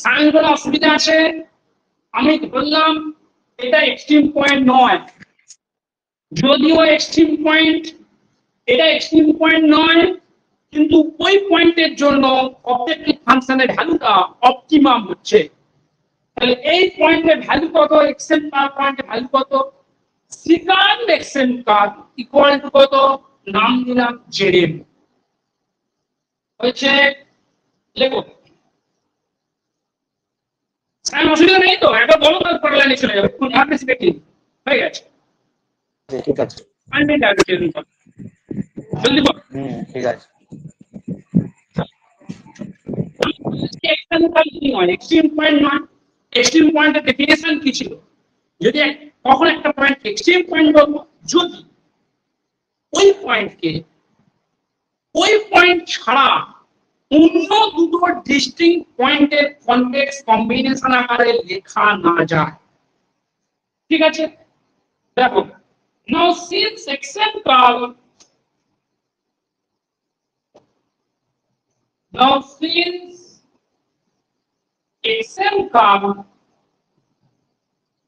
সাইন কোনো অসুবিধা আছে? আমি বললাম এটা এক্সট্রিম পয়েন্ট নয়, যদিও এক্সট্রিম পয়েন্ট, এটা এক্সট্রিম পয়েন্ট নয়, কিন্তু ওই পয়েন্টের জন্য অবজেক্টিভ ফাংশনের ভ্যালুটা অপটিমাম হচ্ছে। তাহলে এই পয়েন্টের ভ্যালু কত? এক্সএন কার্ভ পয়েন্টের ভ্যালু কত? secant xn curve equal to কত? নাম দিলাম Zn। হয়েছে? লেখো। সাইন অসুবিধা নেই তো? একবার বলো তো, পরে লাইনে চলে যাবে। কোন আর বেশি বেশি হয়ে গেছে? ঠিক আছে, আমি ডাক দিয়ে দিই, জলদি বল। ঠিক আছে। এক্সট্রিম পয়েন্ট কি নয়, এক্সট্রিম পয়েন্ট নয়। এক্সট্রিম পয়েন্টের ডেফিনেশন কি ছিল? যদি কখন একটা পয়েন্ট এক্সট্রিম পয়েন্ট বলবো, যদি ওই পয়েন্টকে ওই পয়েন্ট ছাড়া অন্য দুটো ডিস্টিংক্ট পয়েন্টের কনভেক্স কম্বিনেশন আকারে লেখা না যায়। ঠিক আছে? দেখো, now since xn curve, xn curve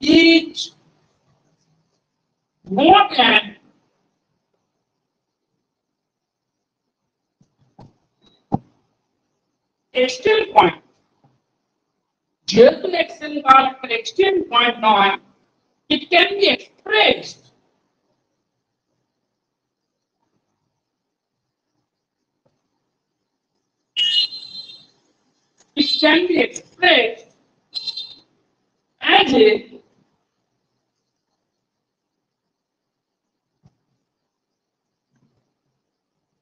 is more than extreme point, যেহেতু xn curve একটা extreme point নয়, it can be expressed as a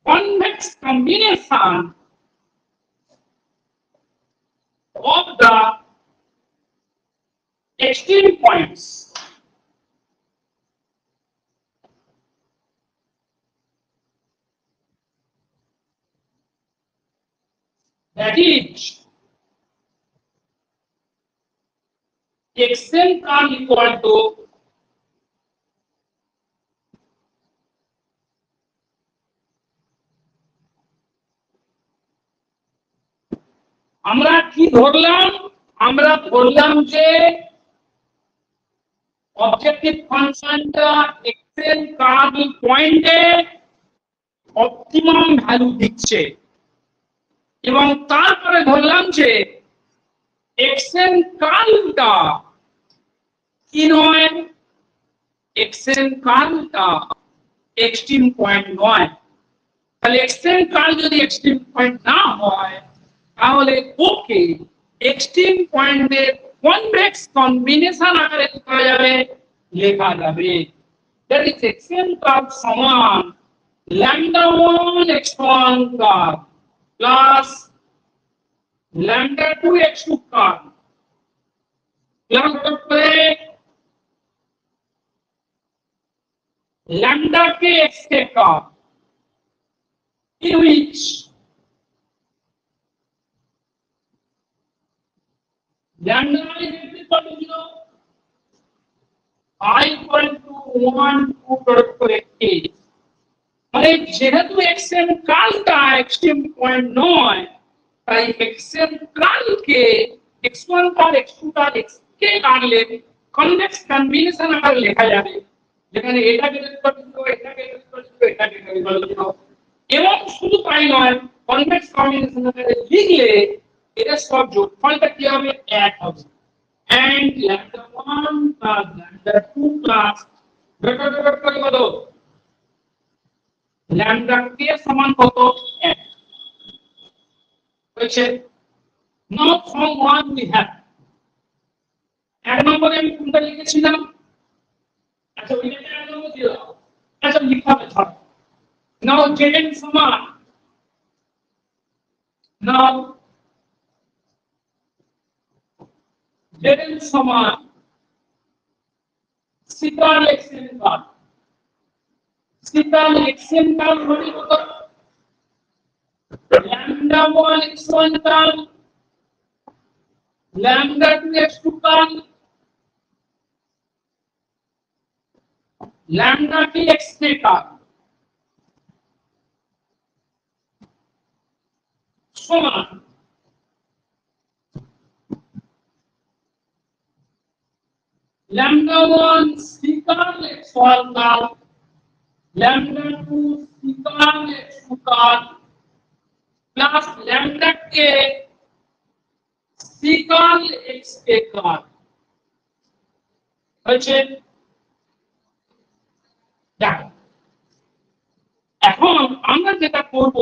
convex combination of the extreme points. That is, xn curve equal to আমরা কি ধরলাম? আমরা ধরলাম যে objective ফাংশনটা xn কার্ভ পয়েন্টে অপটিমাম ভ্যালু দিচ্ছে, এবং তারপরে ধরলাম যে xn কার্ভটা কি নয়, xn কার্ভটা এক্সট্রিম পয়েন্ট নয়। তাহলে xn কার্ভ যদি এক্সট্রিম পয়েন্ট না হয়, তাহলে ওকে এক্সট্রিম পয়েন্টের কনভেক্স কম্বিনেশন আকারে কি করা যাবে? লেখা যাবে। দ্যাট ইজ xn কার্ভ সমান λ1 x1 curve plus λ2 x2 curve plus λk xk curve, in which lambda I is equal to 0, I equal to 1 2 dot করে k মানে যেহেতু x এর কালটা এক্সট্রিম পয়েন্ট নয় তাই x এর কালকে x1 কাল x2 কাল xk কাটলে কনভেক্স কম্বিনেশন আকারে লেখা যাবে যেখানে এটাকে এটাকে এটাকে এবং শুধু তাই নয় কনভেক্স কম্বিনেশন আকারে লিখলে এটা সব যোগফলটা কি হবে 1 হবে and lambda 1 plus lambda 2 plus dot করে কত lambda k সমান কত 1 হয়েছে now from 1 we have এক নম্বরে আমি কোনটা লিখেছিলাম আচ্ছা ওইটা এক নম্বর দিও আচ্ছা লিখা হবে ধর now jn সমান now jn সমান সিকাল xn কাল সিকাল xn কাল হলো কত lambda 1 x1 কাল lambda 2 x2 কাল lambda k xk কাল সমান lambda 1 secant x1 কাল lambda 2 secant x2 কাল plus lambda k secant xk কাল হয়েছে দেখো এখন আমরা যেটা করব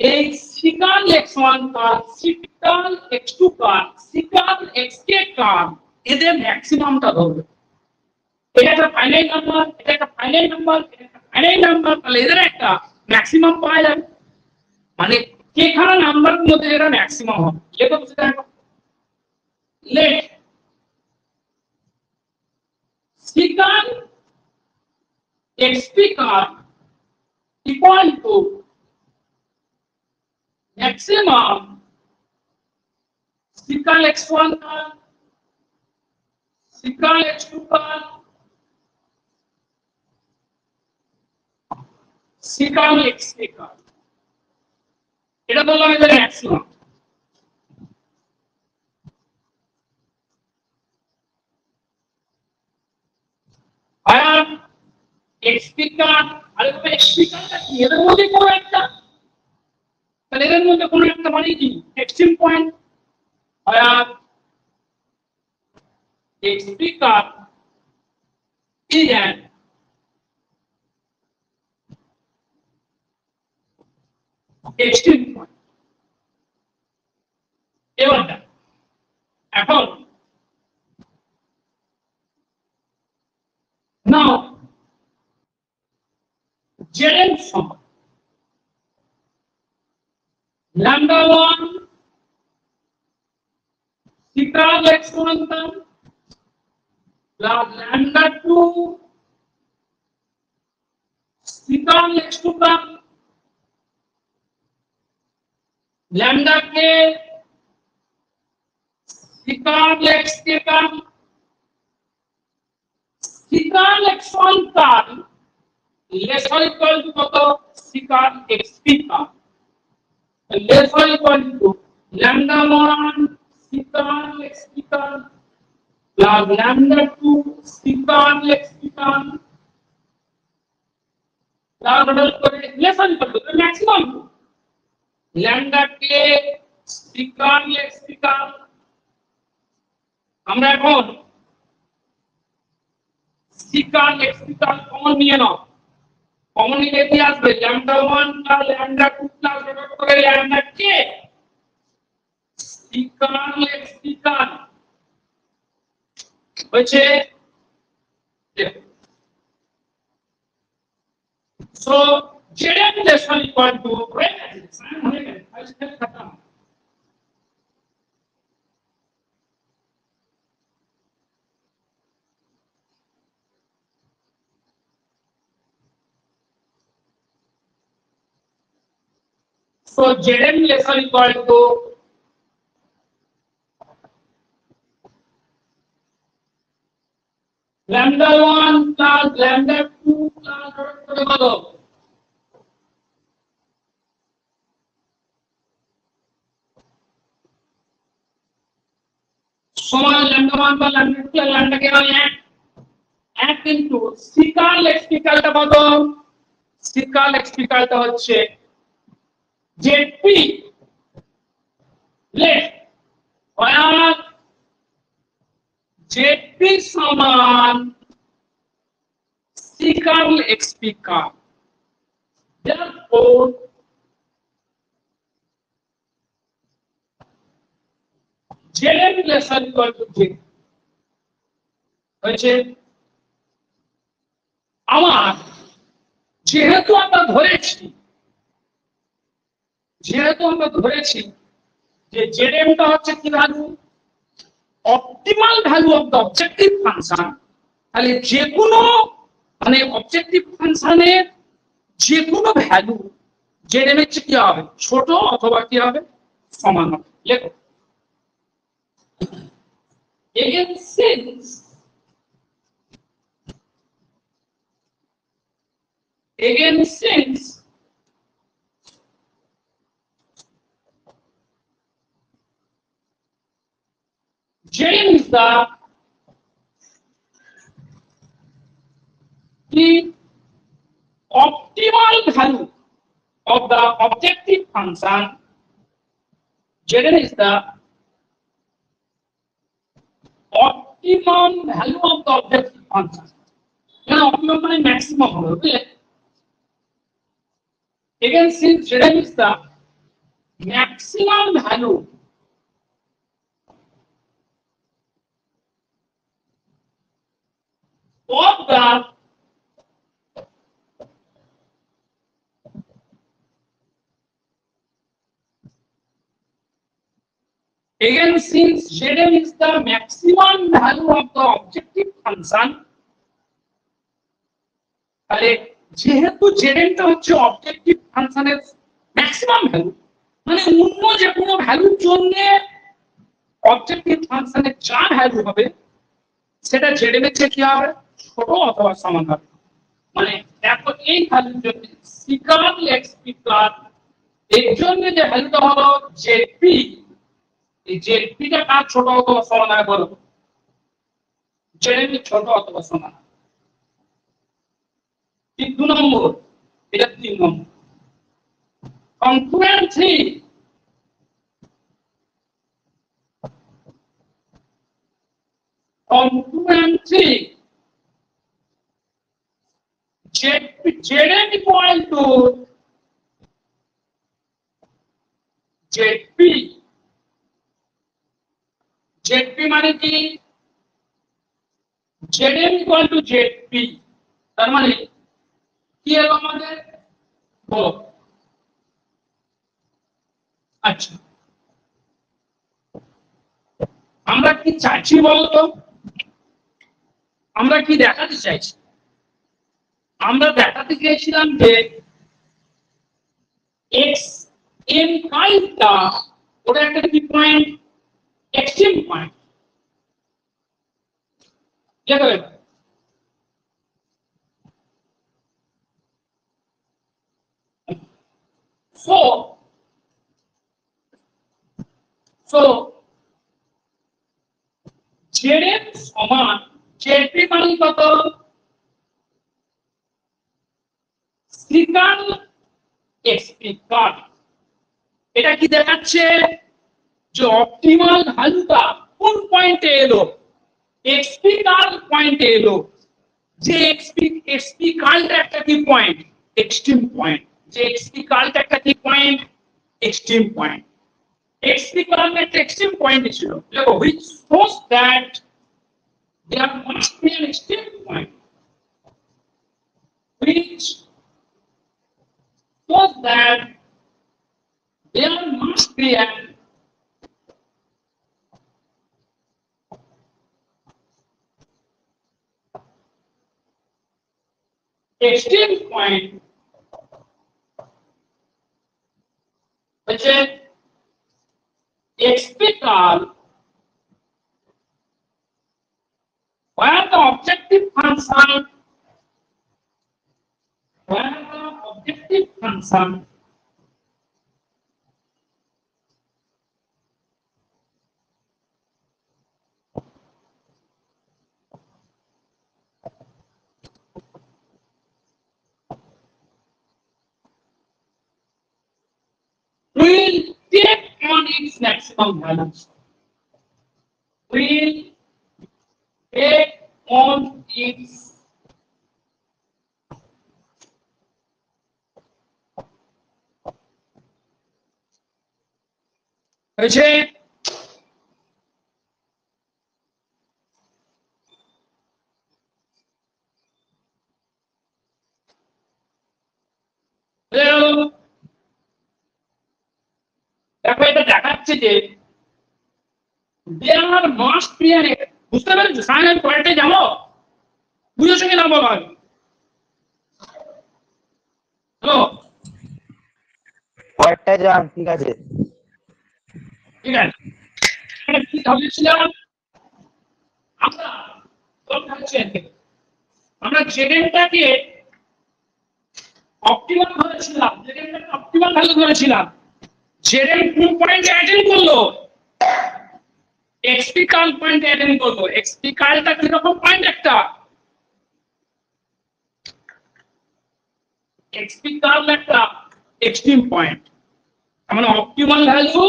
এই secant x1 কাল secant x2 কাল secant xk কাল এদের ম্যাক্সিমামটা ধরবে এটা একটা ফাইনাইট নাম্বার এটা একটা ফাইনাইট নাম্বার এটা একটা ফাইনাইট নাম্বার তাহলে এদের একটা ম্যাক্সিমাম পাওয়া যাবে মানে কেখানা নাম্বারের মধ্যে যেটা ম্যাক্সিমাম হবে লেখো তো দেখো লেট secant xp কাল equal to maximum secant x1 কাল secant x2 কাল secant xk কাল এটা বললাম এদের ম্যাক্সিমাম আর xp কাল আর xp কালটা কি এদের মধ্যে কোনো একটা তাহলে এদের মধ্যে কোনো একটা মানে কি এক্সট্রিম পয়েন্ট আর xp কাল is an extreme point এবার এখন now jn সমান lambda 1 secant x1 কাল plus lambda 2 secant x2 কাল lambda k secant xk কাল secant x1 কাল less or equal to কত secant xp কাল less or equal to lambda 1 secant xp কাl plus lambda 2 secant xp কাl plus করে less or equal to maximum lambda k secant xp কাল আমরা এখন secant xp কাল common নিয়ে নাও common নিলে কি আসবে lambda 1 plus lambda 2 plus dot করে lambda k secant xp কাল হচ্ছে so jn less or equal to खत्म so jn less or equal to lambda 1 plus lambda 2 plus কত সমান lambda 1 plus lambda 2 plus lambda কে হয় 1 কিন্তু সিকাল এক্সপিকালটা কত সিকাল এক্সপিকালটা হচ্ছে জেপি লেট আর জেপি সমান সিকাল এক্সপিকাল therefore Z relation equal to J হয়েছে আমার যেহেতু আমরা ধরেছি যে জেডএম টা হচ্ছে কি value optimal value of the objective function তাহলে যে কোনো মানে অবজেক্টিভ ফাংশনের যে কোনো ভ্যালু জেডএম এর কি হবে ছোট অথবা কি হবে সমান হবে লেখো again since Jn is the optimal value of the objective function. Jn is the optimum value of the objective function. Now, optimum means maximum. Okay? Again, since Jn is the maximum value of the again since Jn is the maximum value of the objective function তাহলে যেহেতু Jn টা হচ্ছে objective ফাংশনের maximum value মানে অন্য যে কোনো ভ্যালুর জন্য অবজেক্টিভ ফাংশনের যা ভ্যালু হবে সেটা Jn এর চেয়ে কি হবে ছোট অথবা সমান হবে মানে দেখো এই ভ্যালুর জন্য সিকাল এক্সপিকাল এর জন্য যে ভ্যালুটা হলো জেপি এই জেপিটা কার ছোট অথবা সমান হবে বলো Jn এর ছোট অথবা সমান ঠিক 2 নম্বর এটা 3 নম্বর congruently Jn equal to Jp Jp মানে কি Jn equal to Jp তার মানে কি হলো আমাদের বলো আচ্ছা আমরা কি চাইছি বলতো আমরা কি দেখাতে চাইছি আমরা দেখাতে চেয়েছিলাম যে x m কাইটা ওটা একটা কি পয়েন্ট এক্সট্রিম পয়েন্ট দেখো so Jn সমান Jp মানে কত সিকাল এক্সপিকাল এটা কি দেখাচ্ছে যে অপটিমাল ভ্যালুটা কোন পয়েন্টে এলো এক্সপিকাল পয়েন্টে এলো যে এক্সপিকালটা একটা কি পয়েন্ট এক্সট্রিম পয়েন্ট যে এক্সপিকালটা একটা কি পয়েন্ট এক্সট্রিম পয়েন্ট এক্সপিকাল একটা এক্সট্রিম পয়েন্ট ছিল দেখো which shows that there must be an extreme point which shows that there must be an extreme point which is expical where the objective function will take on its maximum values. Will take on its দেখো এটা দেখাচ্ছে যে there must be an বুঝতে পেরেছো সাইনের পয়েন্টে যাবো বুঝেছো কিনা বলো হ্যালো পয়েন্টটা যান ঠিক আছে ঠিক আছে কি ভাবছিলাম আমরা জেডেনটাকে অপটিমাল ধরেছিলাম জেডেনটাকে অপটিমাল ভ্যালু ধরেছিলাম জেডেন কোন পয়েন্টে অ্যাটেন্ড করলো এক্সপি কার্ল পয়েন্টে অ্যাটেন্ড করলো এক্সপি কার্লটা কি রকম পয়েন্ট একটা এক্সপি কার্ল একটা এক্সট্রিম পয়েন্ট মানে অপটিমাল ভ্যালু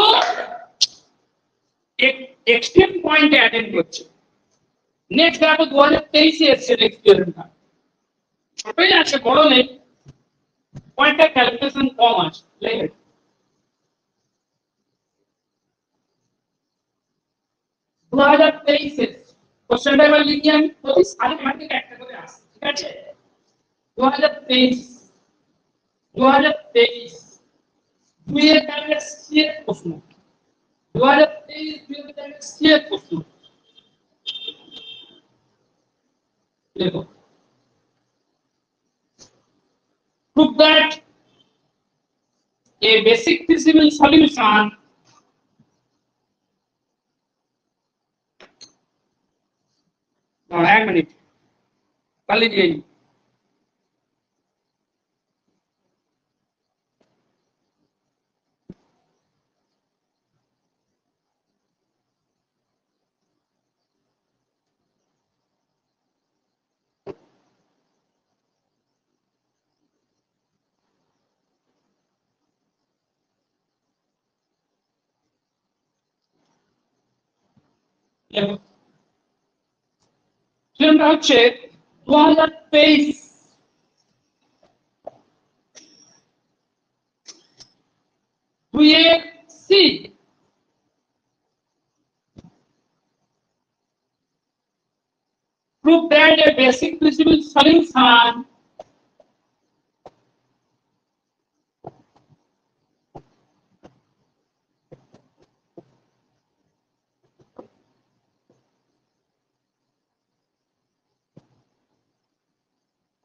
এক্সট্রিম পয়েন্টে অ্যাটেন্ড করছে নেক্সট দেখো 2023 এ এসেছে এক্সপেরিমেন্টটা ছোটই আছে বড় নেই পয়েন্টটা ক্যালকুলেশন কম আছে লেগে 2023 এ কোশ্চেনটা এবার লিখি আমি প্রতি সালে মার্কে একটা করে আসছে ঠিক আছে 2023 দুই এর দাগের সি এর প্রশ্ন 2023 দুই এর দাগের সি এর প্রশ্ন দেখো prove that a basic feasible solution एक मिनट कर लीजिए হচ্ছে 2023 C prove that a basic feasible solution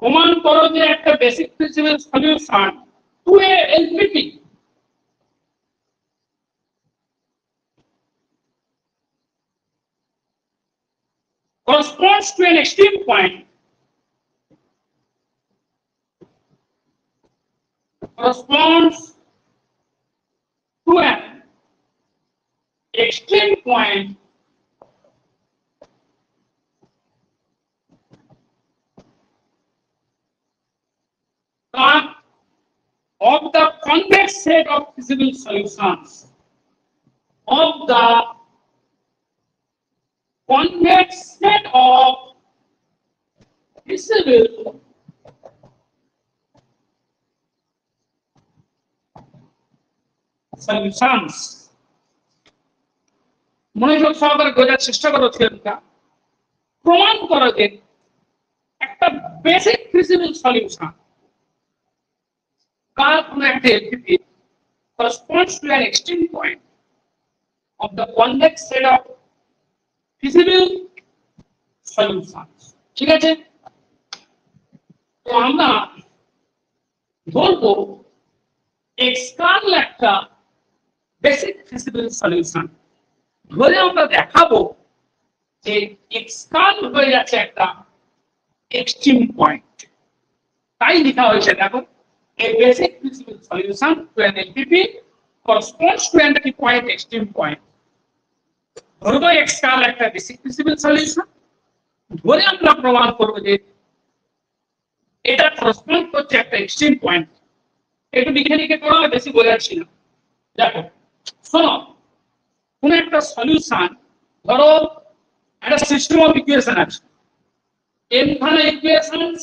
প্রমাণ করো যে একটা basic feasible solution to A LPP corresponds to an extreme point corresponds to an extreme point of the convex set of feasible solutions of the convex set of feasible solutions মনোযোগ সহকারে বোঝার চেষ্টা করো ছেলেটা প্রমাণ করো যে একটা বেসিক ফিজিবল সলিউশন কার কোনো একটা LPP corresponds to an extreme point of the convex set of feasible solutions ঠিক আছে তো আমরা বলবো এক্সকার্ল একটা বেসিক ফিজিবল সলিউশন ধরে আমরা দেখাবো যে এক্স কার্ল হয়ে যাচ্ছে একটা এক্সট্রিম পয়েন্ট, তাই লেখা হয়েছে দেখো a basic feasible solution to an LPP corresponds to an point extreme point. ধরবো এক্স কার্ল একটা বেসিক ফিজিবল সলিউশন, ধরে আমরা প্রমাণ করব যে এটা করসপন্ড করছে একটা এক্সট্রিম পয়েন্ট। একটু লিখে লিখে করা বেশি বোঝাচ্ছি না। দেখো শোনো, কোন একটা সলিউশন, ধরো একটা সিস্টেম অফ ইকুয়েশন আছে, n খানা ইকুয়েশনস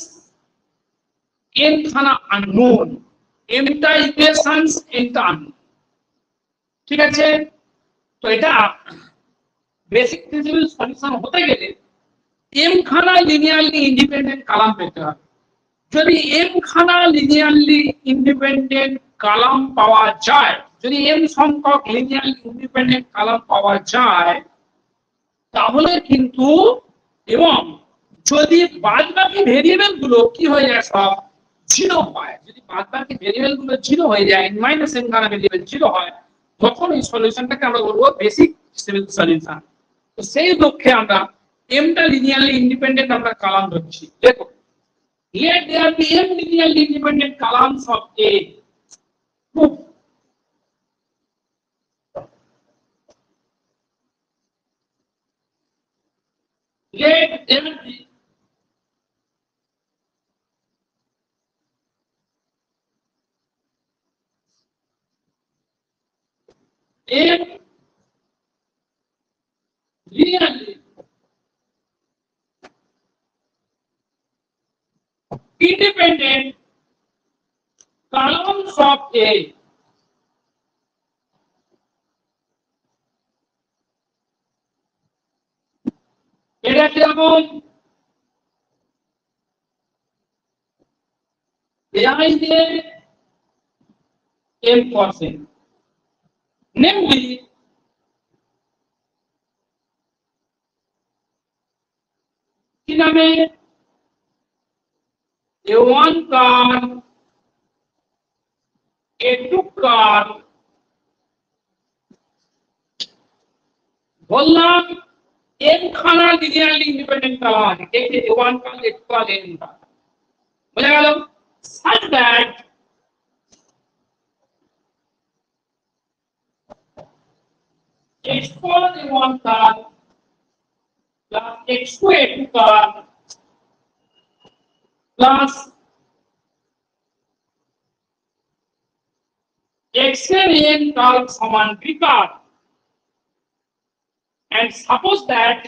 n খানা আননোন, mটা ইকুয়েশনস nটা আননোন, ঠিক আছে? তো এটা বেসিক ফিজিবল সলিউশন হতে গেলে m খানা লিনিয়ারলি ইন্ডিপেন্ডেন্ট কলাম পেতে হবে। যদি m খানা লিনিয়ারলি ইন্ডিপেন্ডেন্ট কলাম পাওয়া যায়, যদি m সংখ্যক লিনিয়ারলি ইন্ডিপেন্ডেন্ট কলাম পাওয়া যায়, তাহলে কিন্তু, এবং যদি বাদবাকি ভেরিয়েবল গুলো কি হয়ে যায়, সব জিরো হয়, যদি বাদবাকি ভেরিয়েবল গুলো জিরো হয়ে যায়, n মাইনাস m খানা ভেরিয়েবল জিরো হয়, তখন এই সলিউশনটাকে আমরা বলবো বেসিক ফিজিবল সলিউশন। তো সেই লক্ষ্যে আমরা mটা লিনিয়ারলি ইন্ডিপেন্ডেন্ট আমরা কলাম ধরছি। দেখো let there be m linearly independent columns of A. Proof. Let there be m linearly independent columns of A. এটা যেমন AI দিয়ে m cosine, namely কি নামে, A1 কার, A2 কার, বললাম m খানা লিনিয়ারলি ইন্ডিপেন্ডেন্ট কলাম আছে, দেখতে A1 কার, A2 কার, n কার, বুঝা গেল? such that x1 A1 car plus x2 A2 car plus xn n কার সমান b car, and suppose that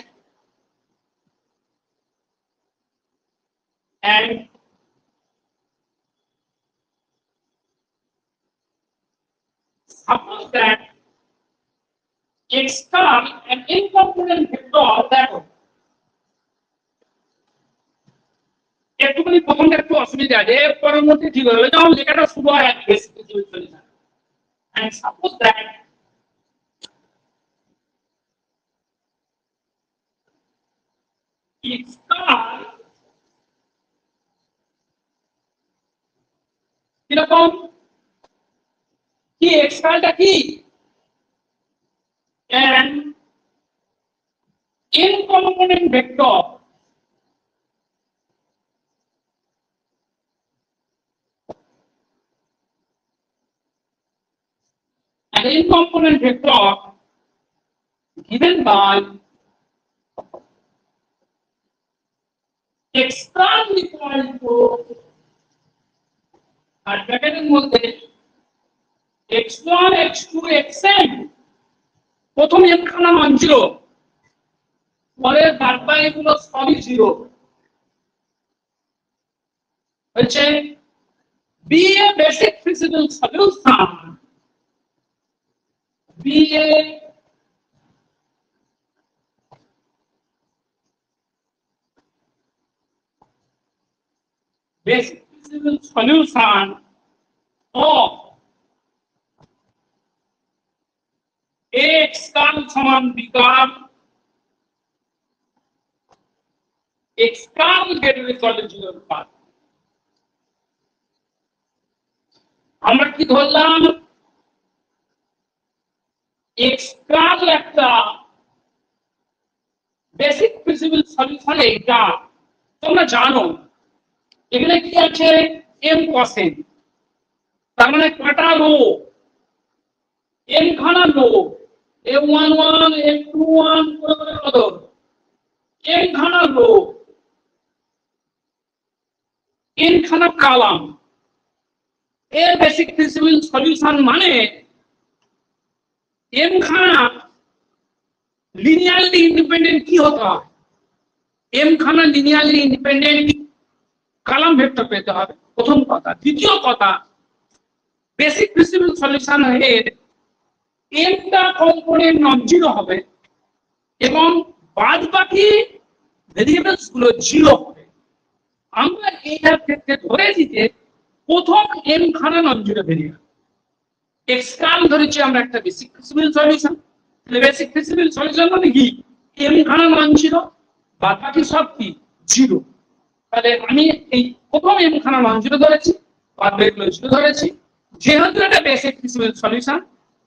x car an n component vector, দেখো একটুখানি প্রথমটা একটু অসুবিধা আছে, পরের মধ্যে ঠিক হয়ে যাবে, যেমন লেখাটা শুরু হয় আর basic feasible solution. and suppose that x কার কিরকম, কি x কারটা কি an n component vector an n component vector given by x star equal to আর ব্র্যাকেটের মধ্যে x1 x2 xn, প্রথম m খানা মান 0, পরে বারবার এগুলো সবই 0 হচ্ছে, be a basic feasible solution, be a basic feasible solution of x কার সমান b car, x car greater equal to 0 কার। আমরা কি ধরলাম, x কার একটা বেসিক ফিজিবল সলিউশন এইটা তোমরা জানো। এখানে কি আছে m cos n, তার মানে কটা রো, m খানা রো, m11 m21 করে কত m খানা রো, n খানা কলাম। এর বেসিক ফিজিবল সলিউশন মানে m খানা লিনিয়ারলি ইন্ডিপেন্ডেন্ট কি হতে হয়, m খানা লিনিয়ারলি ইন্ডিপেন্ডেন্ট কলাম ভেক্টর পেতে হবে, প্রথম কথা। দ্বিতীয় কথা, বেসিক ফিজিবল সলিউশন এর m টা কম্পোনেন্ট নন জিরো হবে এবং বাদ বাকি ভেরিয়েবলস গুলো জিরো হবে। আমরা এইটার ক্ষেত্রে ধরেছি যে প্রথম m খানা non zero variable, x curl ধরেছি আমরা একটা basic feasible solution. Basic feasible solution মানে কি m খানা নন জিরো, বাদ বাকি সব কি জিরো। তাহলে আমি এই প্রথম m খানা নন জিরো ধরেছি, বাদ বাকিগুলো জিরো ধরেছি। যেহেতু এটা বেসিক ফিজিবল সলিউশন,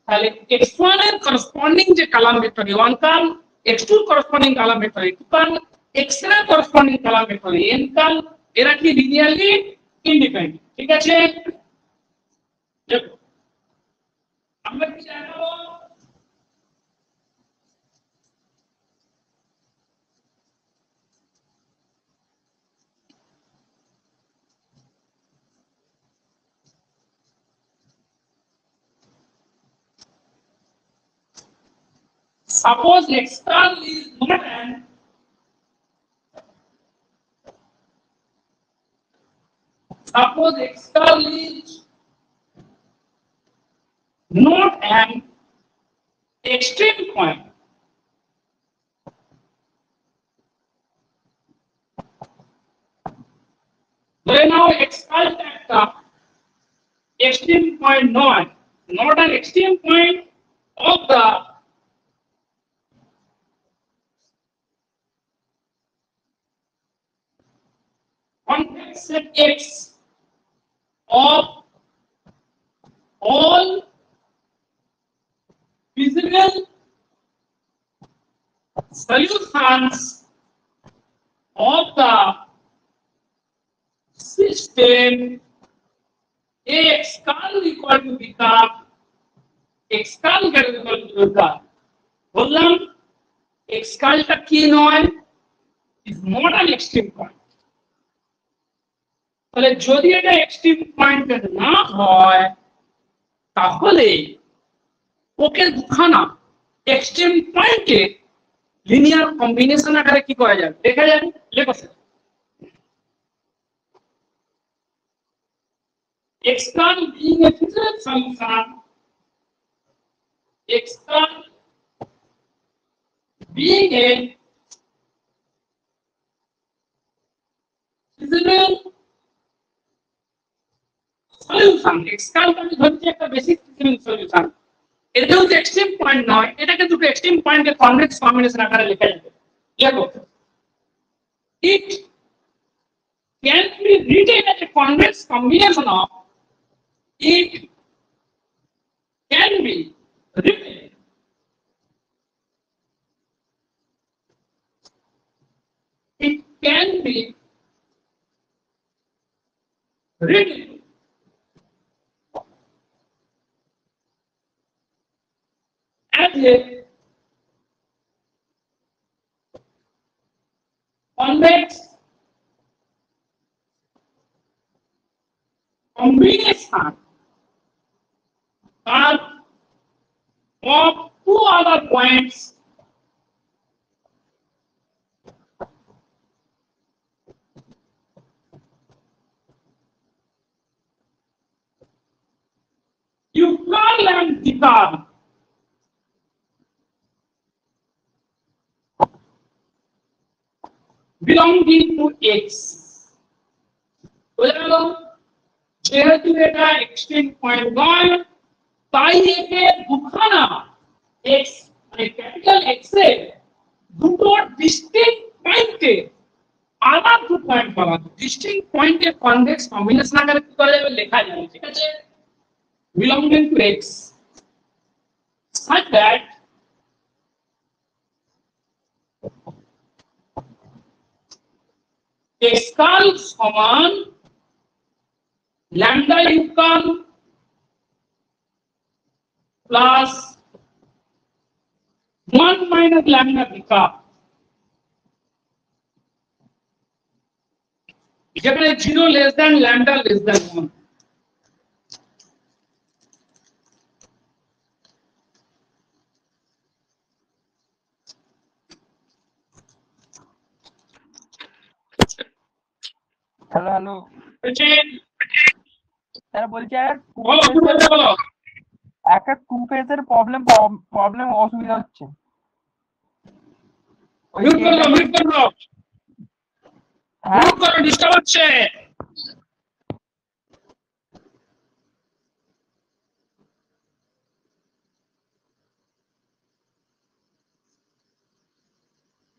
তাহলে x1 এর করসপন্ডিং যে column vector a1 curl, x2 এর corresponding column vector a2 curl, x3 এর corresponding column vector an curl, এরা কি লিনিয়ারলি ইন্ডিপেন্ডেন্ট। ঠিক আছে, দেখো আমরা কি দেখাবো, suppose x curl is not an extreme point, ধরে নাও x curl একটা extreme point নয়, not an extreme point of the convex set X of all feasible solutions of the system X curl equal to become X curl equal to become, বললাম X curl টা কি নয়, is not an extreme point। তাহলে যদি এটা extreme point না হয় তাহলে ওকে দুখানা এক্সট্রিম পয়েন্টে লিনিয়ার কম্বিনেশন আকারে কি করা যাবে, দেখা যাবে। লেখো sir, x curl being a physical solution, x curl being a physical solution, x curl আমি ধরছি একটা বেসিক ফিজিক্যাল সলিউশন, এটা যেহেতু এক্সট্রিম পয়েন্ট নয়, এটাকে দুটো এক্সট্রিম পয়েন্টের কনভেক্স কম্বিনেশন আকারে লেখা যাবে। দেখো, it can be written as a convex combination of, it can be written as a convex combination of two other points you curl and decurl belonging to X। বুঝা গেল, যেহেতু এটা extreme point নয় তাই একে দুখানা x মানে capital X এর দুটো ডিস্টিংক্ট পয়েন্টে আলাদা দুটো পয়েন্ট বলা, ডিস্টিংক্ট পয়েন্টের কনভেক্স কম্বিনেশন আকারে কি করা যাবে, লেখা যাবে। ঠিক আছে, belonging to X such that এক্সকাল সমান lambda equal plus 1 minus lambda বিকাল, যেখানে 0 less than lambda less than 1। Hello hello sir, বলছি একটা টু ফেজের প্রবলেম অসুবিধা হচ্ছে। ডিস্টার্ব হচ্ছে।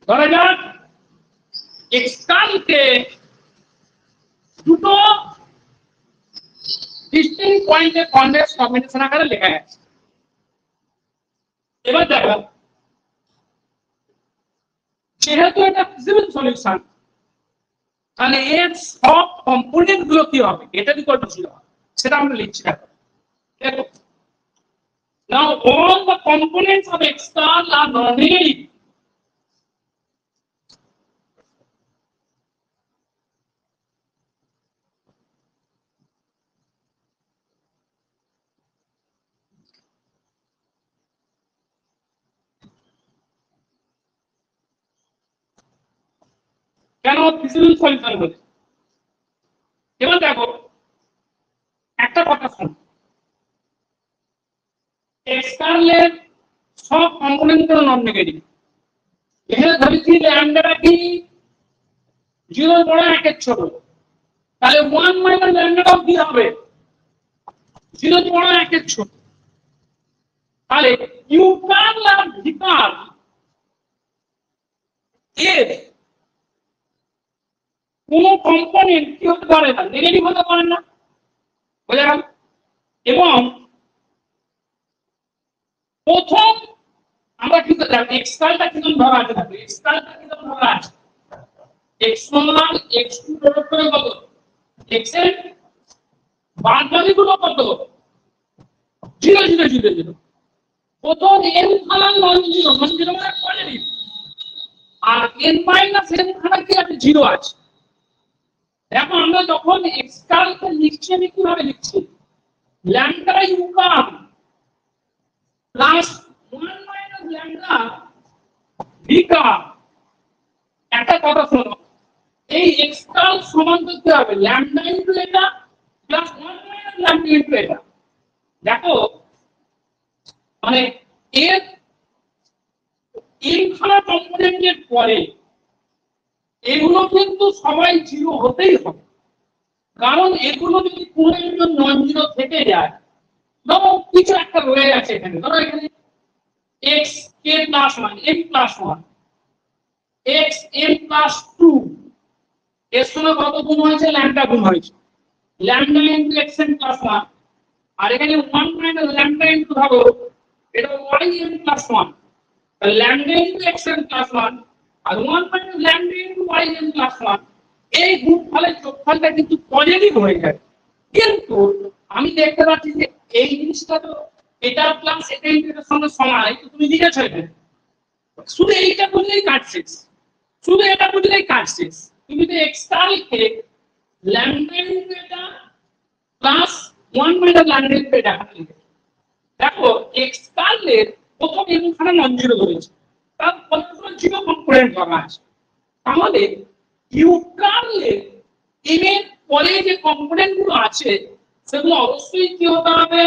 ধরা যাক এক্সকালকে দুটো ডিস্টিংক্ট পয়েন্টে কনভেক্স কম্বিনেশন আকারে লেখা আছে। এবার দেখো, যেহেতু এটা ফিজিবল সলিউশন, তাহলে এর সব কম্পোনেন্ট গুলো কি হবে, এটা ইকুয়াল টু 0 সেটা আমরা লিখছি। দেখো now all the components of excal are non-negative. কেন ফিজিবল সলিউশন বলে? এবার দেখো একটা কথা শুন, এক্সকালের সব কম্পোনেন্ট গুলো নন নেগেটিভ। এখানে ধরেছি ল্যামডাটা কি 0 বড় 1 এর ছোট, তাহলে 1 মাইনাস ল্যামডাটাও কি হবে 0 বড় 1 এর ছোট। তাহলে ইউকাল আর ভিকাল এর কোন কম্পোনেন্ট কি হতে পারে না, নেগেটিভ হতে পারে না, বুঝা গেল? এবং প্রথম আমরা কি করতে পারি, এক্সকালটা কি ধরা আছে, দেখো এক্সকালটা কি ধরা আছে, x1 x2 প্রয়োগ করে কত x এর বাদবাকিগুলো কত 0 0 0 0। প্রথম n খানা নন জিরো মানে পজিটিভ, আর n মাইনাস n খানা কি আছে 0 আছে। দেখো আমরা যখন এক্সকালকে লিখছি আমি কিভাবে লিখছি, lambda equal plus 1 minus lambda বিকাল। একটা কথা শোনো, এই এক্সকাল সমান করতে হবে ল্যামডা ইনটু এটা প্লাস 1 মাইনাস ল্যামডা ইনটু এটা। দেখো মানে এর এইখানা কম্পোনেন্টের পরে এগুলো কিন্তু সবাই 0 হতেই হবে, কারণ এগুলো যদি কোনো একজন নন জিরো থেকে যায়, ধরো কিছু একটা রয়ে গেছে এখানে, ধরো এখানে x k plus 1 m plus 1 x m plus 2 এর সঙ্গে কত গুণ হয়েছে, ল্যামডা গুণ হয়েছে, lambda into x m plus 1। আর এখানে 1 মাইনাস ল্যামডা ইনটু ধরো এটা y m প্লাস 1, তাহলে lambda into x m plus 1 আর 1 minus lambda into y m plus 1। এই গুণফলের যোগফলটা কিন্তু পজিটিভ হয়ে যায়, কিন্তু আমি দেখতে পাচ্ছি যে এই জিনিসটা তো এটা প্লাস এটা এর সঙ্গে সমান, এই তো তুমি লিখেছো এখানে, শুধু এইটা বুঝলেই কাজ শেষ, শুধু এটা বুঝলেই কাজ শেষ। তুমি তো এক্সকালকে ল্যামডা ইনটু এটা প্লাস 1 মাইনাস ল্যামডা ইনটু এটা লিখে দেখো, এক্সকালের প্রথম এখানে নন জিরো রয়েছে, তার কতগুলো জিরো কম্পোনেন্ট করা আছে, তাহলে ইউকালের এর পরে যে কম্পোনেন্ট গুলো আছে সেগুলো অবশ্যই কি হতে হবে,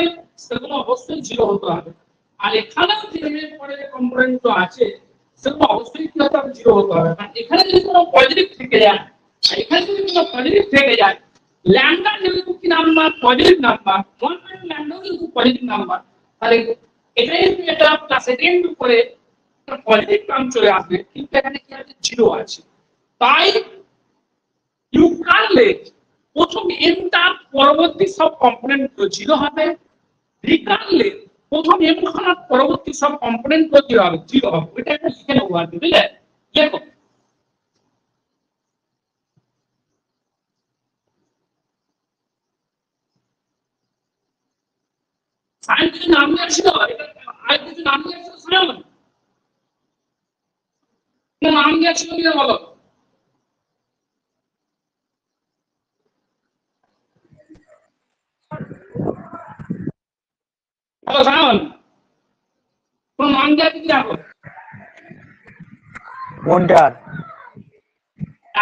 সেগুলো অবশ্যই 0 হতে হবে। আর এখানেও যে এর পরে যে কম্পোনেন্ট গুলো আছে সেগুলো অবশ্যই কি হতে হবে, 0 হতে হবে। কারণ এখানে যদি কোনো পজিটিভ থেকে যায়, এখানে যদি কোনো পজিটিভ থেকে যায়, ল্যামডা যেহেতু কি number positive number, 1 minus lambda যেহেতু পজিটিভ নাম্বার, তাহলে এটা ইনটু এটা প্লাস এটা ইনটু করে পজিটিভ টার্ম চলে আসবে, কিন্তু এখানে কি আছে 0 আছে। তাই ইউকালে প্রথম m তার পরবর্তী সব কম্পোনেন্ট গুলো 0 হবে, রিকালে প্রথম m খানার পরবর্তী সব কম্পোনেন্ট গুলো কি হবে 0 হবে। এটা একটা লিখে নেবো আর বুঝলে, দেখো সায়ন কিছু নাম দিয়েছিল, আর কিছু নাম দিয়েছিল সায়ন, নাম দিয়েছিল কিনা বলো? বলো সায়ন, কোন নাম দেওয়া কি রাখো? কোনটার?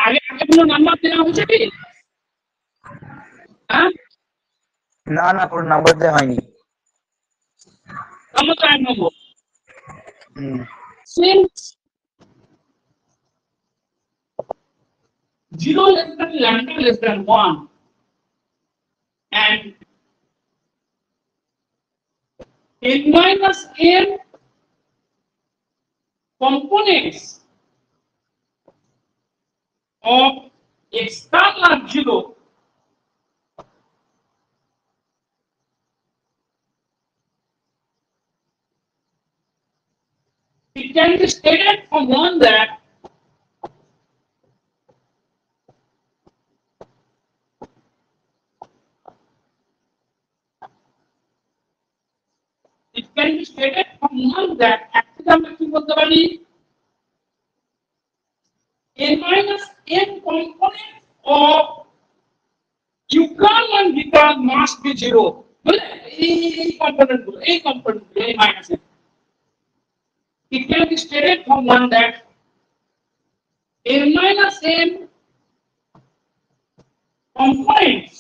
আগে আগে কোনো নাম্বার দেওয়া হয়েছে কি? হ্যাঁ, না না, কোনো নাম্বার দেওয়া হয়নি। নম্বর তো 1 নম্বর। হুম। Since 0 less than lambda less than 1 and n minus n components of x star are 0, it can be stated from one that actually আমরা কি বলতে পারি, n minus n component of Euclid and Vickers must be 0. মানে এই component গুলো n minus n. It can be stated from one that n minus n components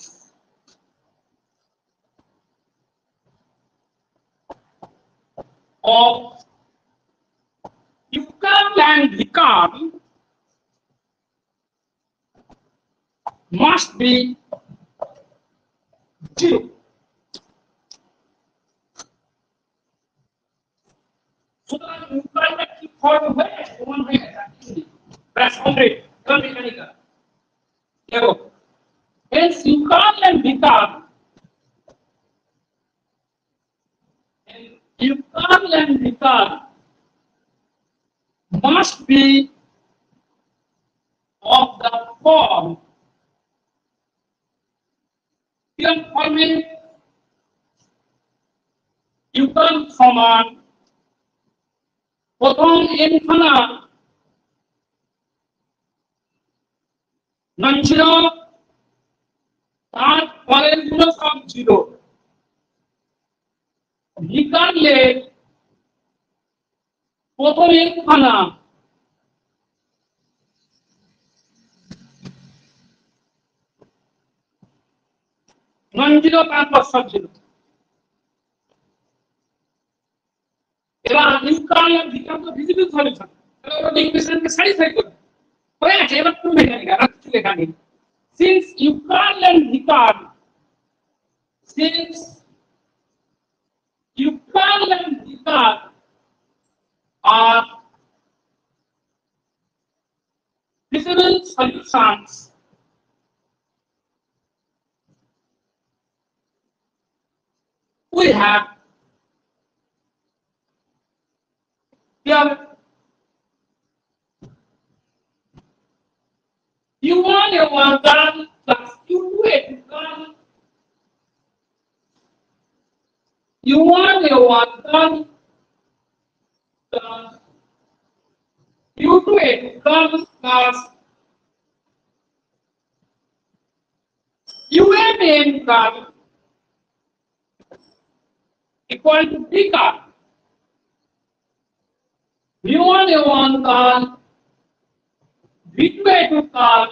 of Euclid and Vickers must be 0. সুতরাং ইউক্লিডটা কি form হয়ে সমান হয়ে গেছে, ব্যাস কমপ্লিট। এবার মেকানিক্যাল দেখো, hence Euclid and Vickers must be of the form forme Euclid সমান প্রথম n খানা নন ছিল, তার পরের গুলো সব 0। ভিকারলে প্রথম n খানা নন ছিল, তারপর সব 0। এবার ইউক্লিড আর ভিকার তো ভিজিবল সলিউশন, তাহলে ওটা ইকুয়েশনকে স্যাটিসফাই করবে হয়ে গেছে। এবার তুমি মেকানিক্যাল আর কিছু লেখা নেই। Since Euclid and Vickers are feasible solutions, we have here U1 A1 plus U2 A2 U1 A1 plus U2 A2 plus UMN equal to B car. V1 A1 car, V2 A2 car,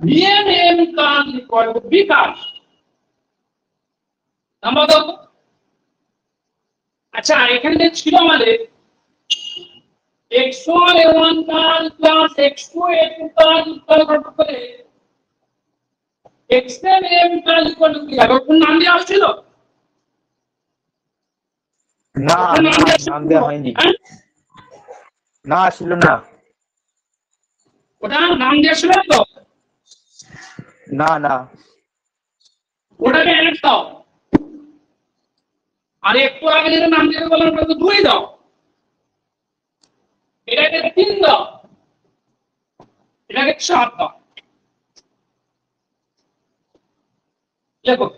VMN car equal to B car. Number দাও। আচ্ছা, এখানে ছিল আমাদের x1 A1 car plus x2 A2 car equal করে xn m car equal to কি হবে? কোন নাম দেওয়া হয়েছিল? না, নাম দেওয়া হয়নি। না, ছিল না। ওটা নাম দেওয়া ছিল তো? না না, ওটাকে 1 দাও, আর একটু আগে যেটা নাম দিয়ে বললাম ওটা তো 2 দাও, এটাকে 3 দাও, এটাকে 4 দাও। দেখো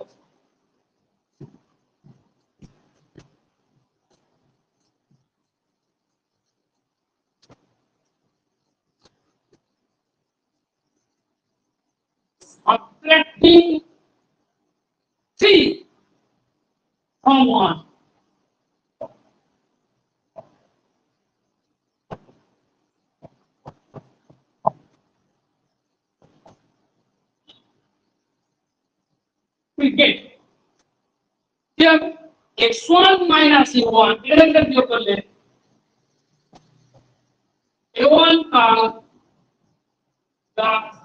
subtracting 3 from 1. We get here x1 minus u1 इधर उपयोग कर ले a1 का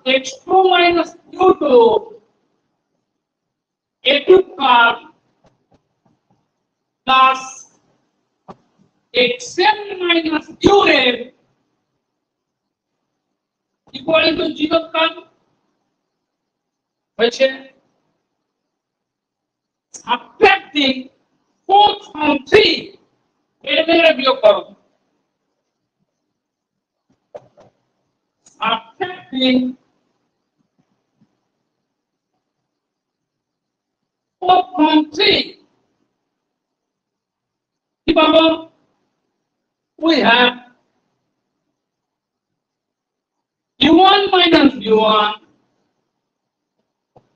x2 minus u2 a2 का plus xn minus un equal to 0 का হয়েছে subtracting 4 from 3 এর থেকে বিয়োগ করো subtracting 4 from 3 we have u1 minus u1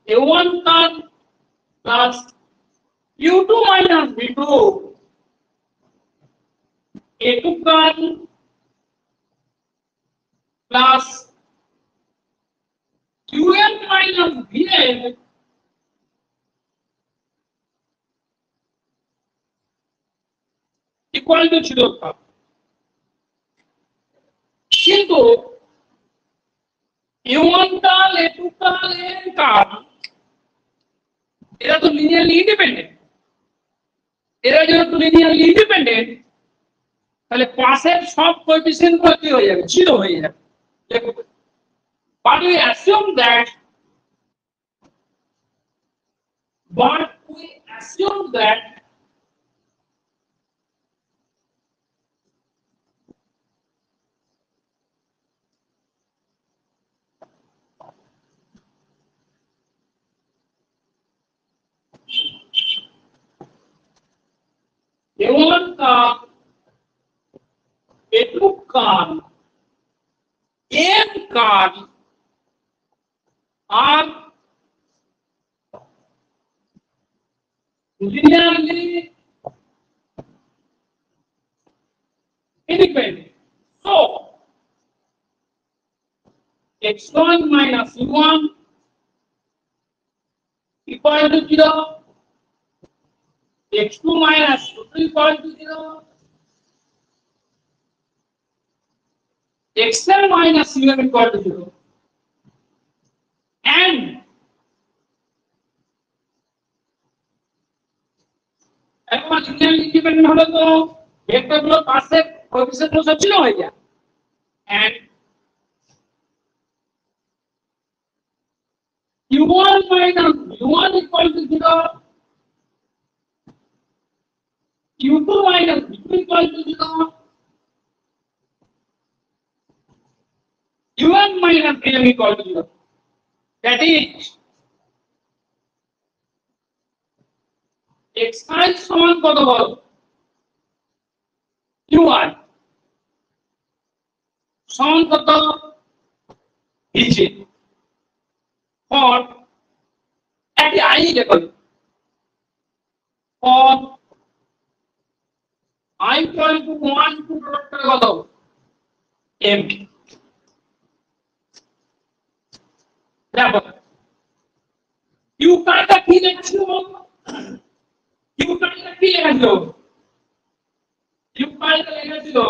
a1 turn plus u2 minus v2 a2 turn plus un minus vn equal to 0 था किंतु u1 का a2 का n का এরা তো লিনিয়ারলি ইন্ডিপেন্ডেন্ট এরা যেহেতু লিনিয়ারলি ইন্ডিপেন্ডেন্ট তাহলে পাশের সব কোএফিসিয়েন্ট গুলো কি হয়ে যাবে জিরো হয়ে যাবে দেখো but we assume that a1 का a2 का n का are linearly independent. So x1 minus u1 equal to 0, x2 minus u2 equal to 0, xn minus un equal to 0, and এখন লিনিয়ারলি ইন্ডিপেন্ডেন্ট হলে তো ভেক্টরগুলো পাশে কোএফিসিয়েন্ট গুলো সব জিরো হয়ে যায় and u1 minus u1 equal to 0, u2 minus u2 equal to 0, un minus vm equal to 0. That is xi সমান কত বলো u1 সমান কত vj for একটি i দেখো for I equal to 1 to প্রোডাক্টের কত m দেখো u কাটা কি লিখছো u কাটা কি লিখছো u কাটা লিখছো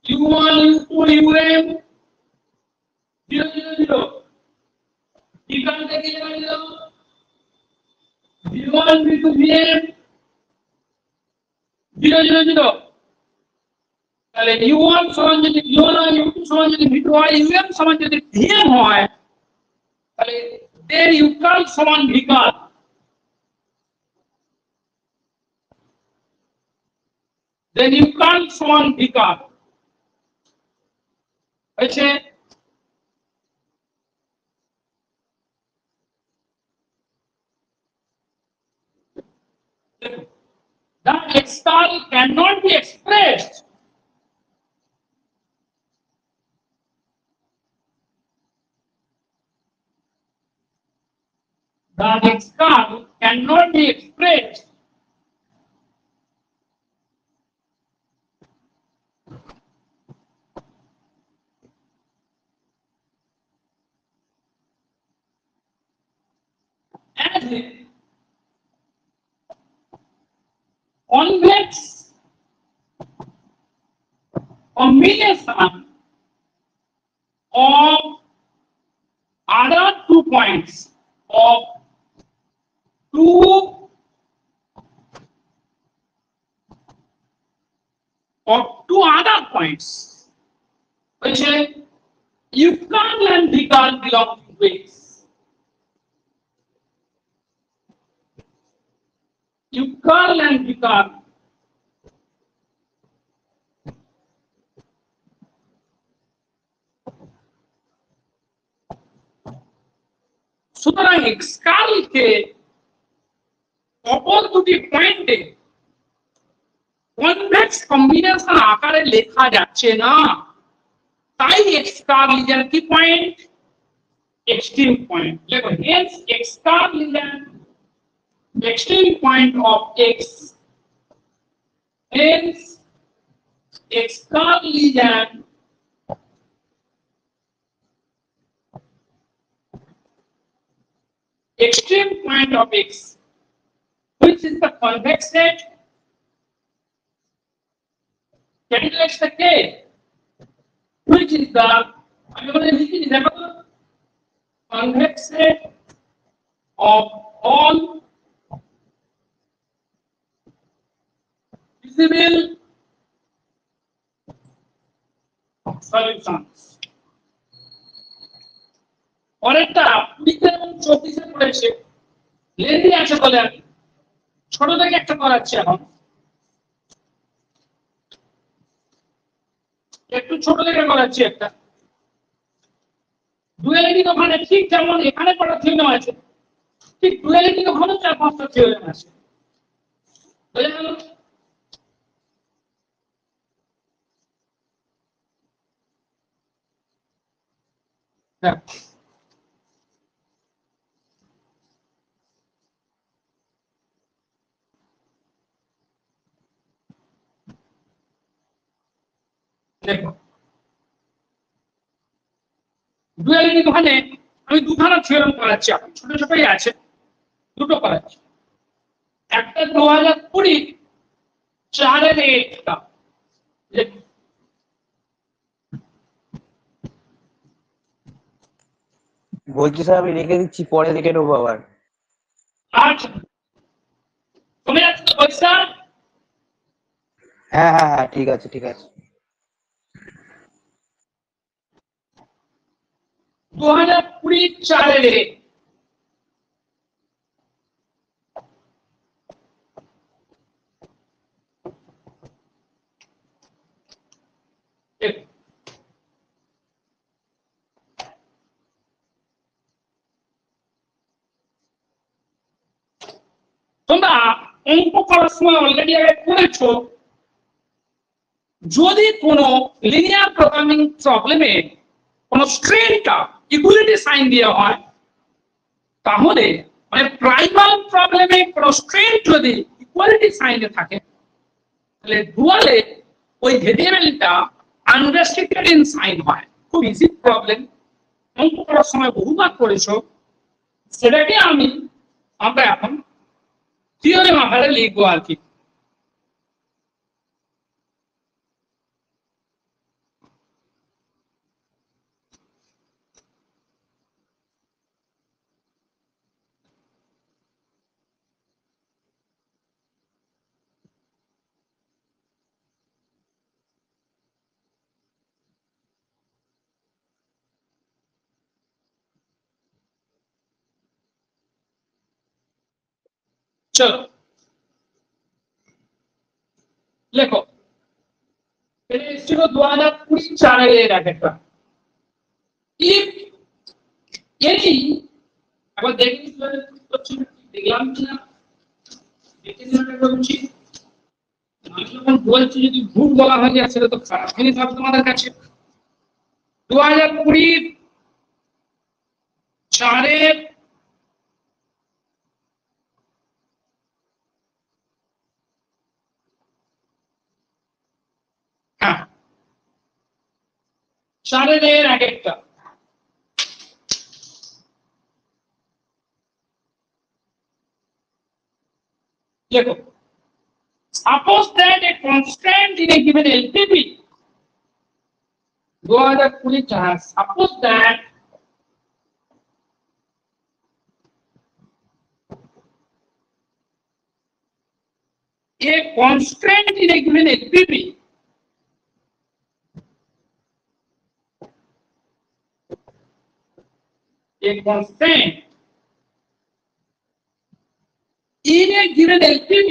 u1 u2 um 0 0 0 equal to কি লিখছো v1 v2 vm 0 0 0 তাহলে u1 সমান যদি u1 হয় u2 সমান যদি v2 হয় um সমান যদি vm হয় তাহলে their ucal সমান vical then ucal সমান vical হয়েছে the external cannot be expressed The x curve cannot be expressed as a convex combination of other 2 points of two other points, which is Euclid and Vickers belong to X. Euclid and Vickers সুতরাং x কার্লকে অপর দুটি পয়েন্টে convex combination আকারে লেখা যাচ্ছে না, তাই x curl is an কি পয়েন্ট, এক্সট্রিম পয়েন্ট। দেখো hence x curl is an extreme point of x, hence x curl is an extreme point of x, which is the convex set, capital X the K, which is the convex set of all visible solutions. পরেরটা 20 এবং 24 এ পড়েছে, lengthy আছে বলে আমি ছোট থেকে একটা করাচ্ছি, এখন একটু ছোট থেকে করাচ্ছি একটা। ডুয়ালিটি ওখানে ঠিক যেমন এখানে করা থিওরেম আছে, ঠিক ডুয়ালিটি ওখানে 4-5টা থিওরেম আছে, বুঝে গেল? দেখো ডুয়ালিটি ওখানে আমি দুখানা থিওরেম করাচ্ছি, এখন ছোট ছোটই আছে, দুটো করাচ্ছি। একটা 2020 4 একটা, বলছি স্যার আমি রেখে দিচ্ছি, পরে দেখে নেবো আবার। আচ্ছা তুমি যাচ্ছ তো পয়সা? হ্যাঁ হ্যাঁ হ্যাঁ ঠিক আছে ঠিক আছে। 2020 4 তোমরা অঙ্ক করার সময় অলরেডি আগে করেছো, যদি কোনো লিনিয়ার প্রোগ্রামিং প্রবলেমে কোনো স্ট্রেনটা ইকুয়ালিটি সাইন দেওয়া হয়, তাহলে মানে প্রাইমাল প্রবলেমে কোনো স্ট্রেন যদি ইকুয়ালিটি সাইনে থাকে, তাহলে ডুয়ালে ওই ভেরিয়েবলটা আনরেস্ট্রিক্টেড ইন সাইন হয়। খুব ইজি প্রবলেম, অঙ্ক করার সময় বহুবার করেছো, সেটাকে আমরা এখন থিওরেম আকারে লিখবো আর কি। চলো লেখো, এটা ছিল 2020 4 একটা। if any আবার দেখি দেখলাম কিনা, দেখে বলছি, আমি যখন বলছি যদি ভুল বলা হয় যায় সেটা তো খারাপ জিনিস হবে তোমাদের কাছে। 2020 4 চারের এক একটা। দেখো, suppose that a constant in a given LPP 2020 suppose that a constant in a given LPP a constant in a given LPP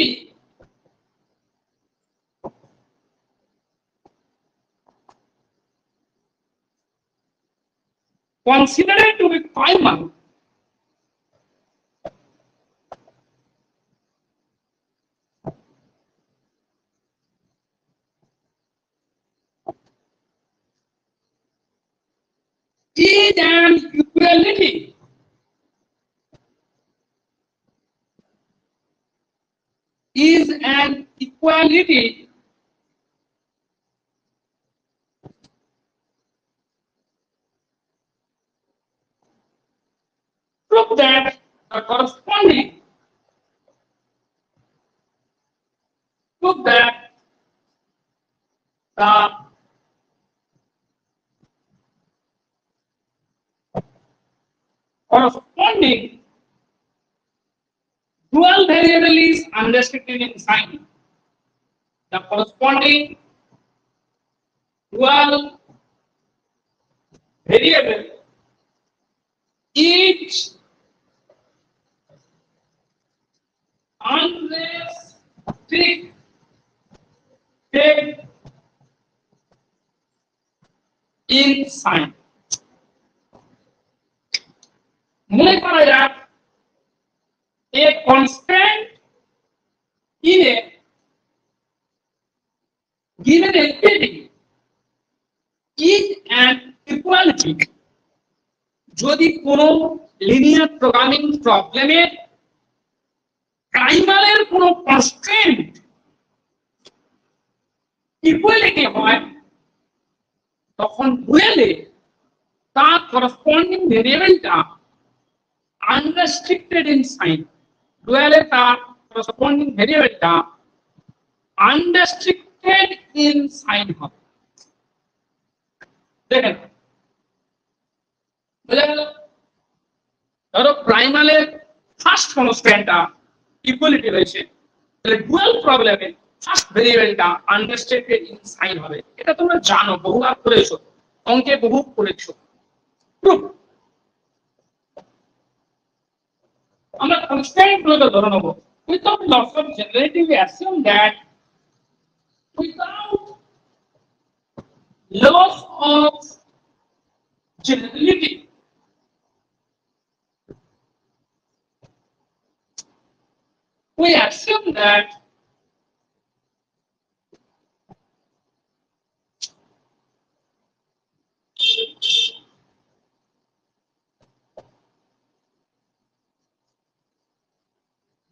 considered to be primal is an equality prove that the corresponding prove that the corresponding dual variable is unrestricted in sign. The corresponding dual variable each unrestricted in sign. মনে করা যাক a constant in a given entity is an equality যদি কোন linear programming প্রবলেমের প্রাইমালের কোন constant equality হয় তখন ডুয়েলে তার করসপন্ডিং ভেরিয়েবলটা আনরেস্ট্রিক্টেড ইন সাইন। ডুয়েলে তার করসপন্ডিং ভেরিয়েবলটা আনরেস্ট্রিক্টেড ইন সাইন হবে। দেখেন ধরো প্রাইমালের ফার্স্ট কনস্ট্যান্টটা ইকুয়ালিটি রয়েছে, তাহলে ডুয়াল প্রবলেমে ফার্স্ট ভেরিয়েবলটা আনরেস্ট্রিক্টেড ইন সাইন হবে। এটা তোমরা জানো, বহুবার করেছো, অঙ্কে বহু করেছো। প্রুফ আমরা কনস্ট্যান্ট গুলোকে ধরে নেব। Without loss of generality we assume that without loss of generality we assume that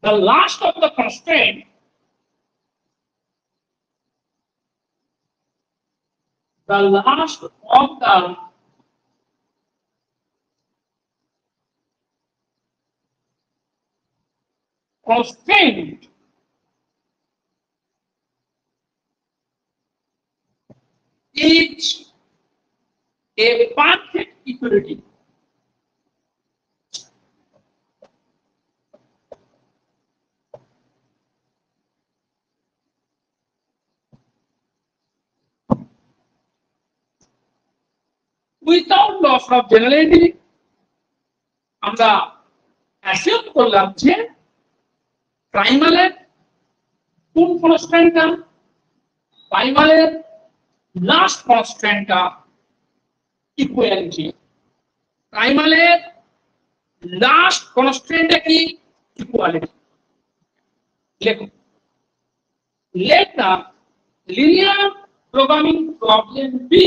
the last of the constraint constraint is a perfect equality. Without loss of generality আমরা অ্যাসিউম করলাম যে প্রাইমালের কোন কনস্ট্যান্টটা, প্রাইমালের last কনস্ট্যান্টটা equality. প্রাইমালের last কনস্ট্যান্টটা কি? Equality. লেখো, let the linear programming problem be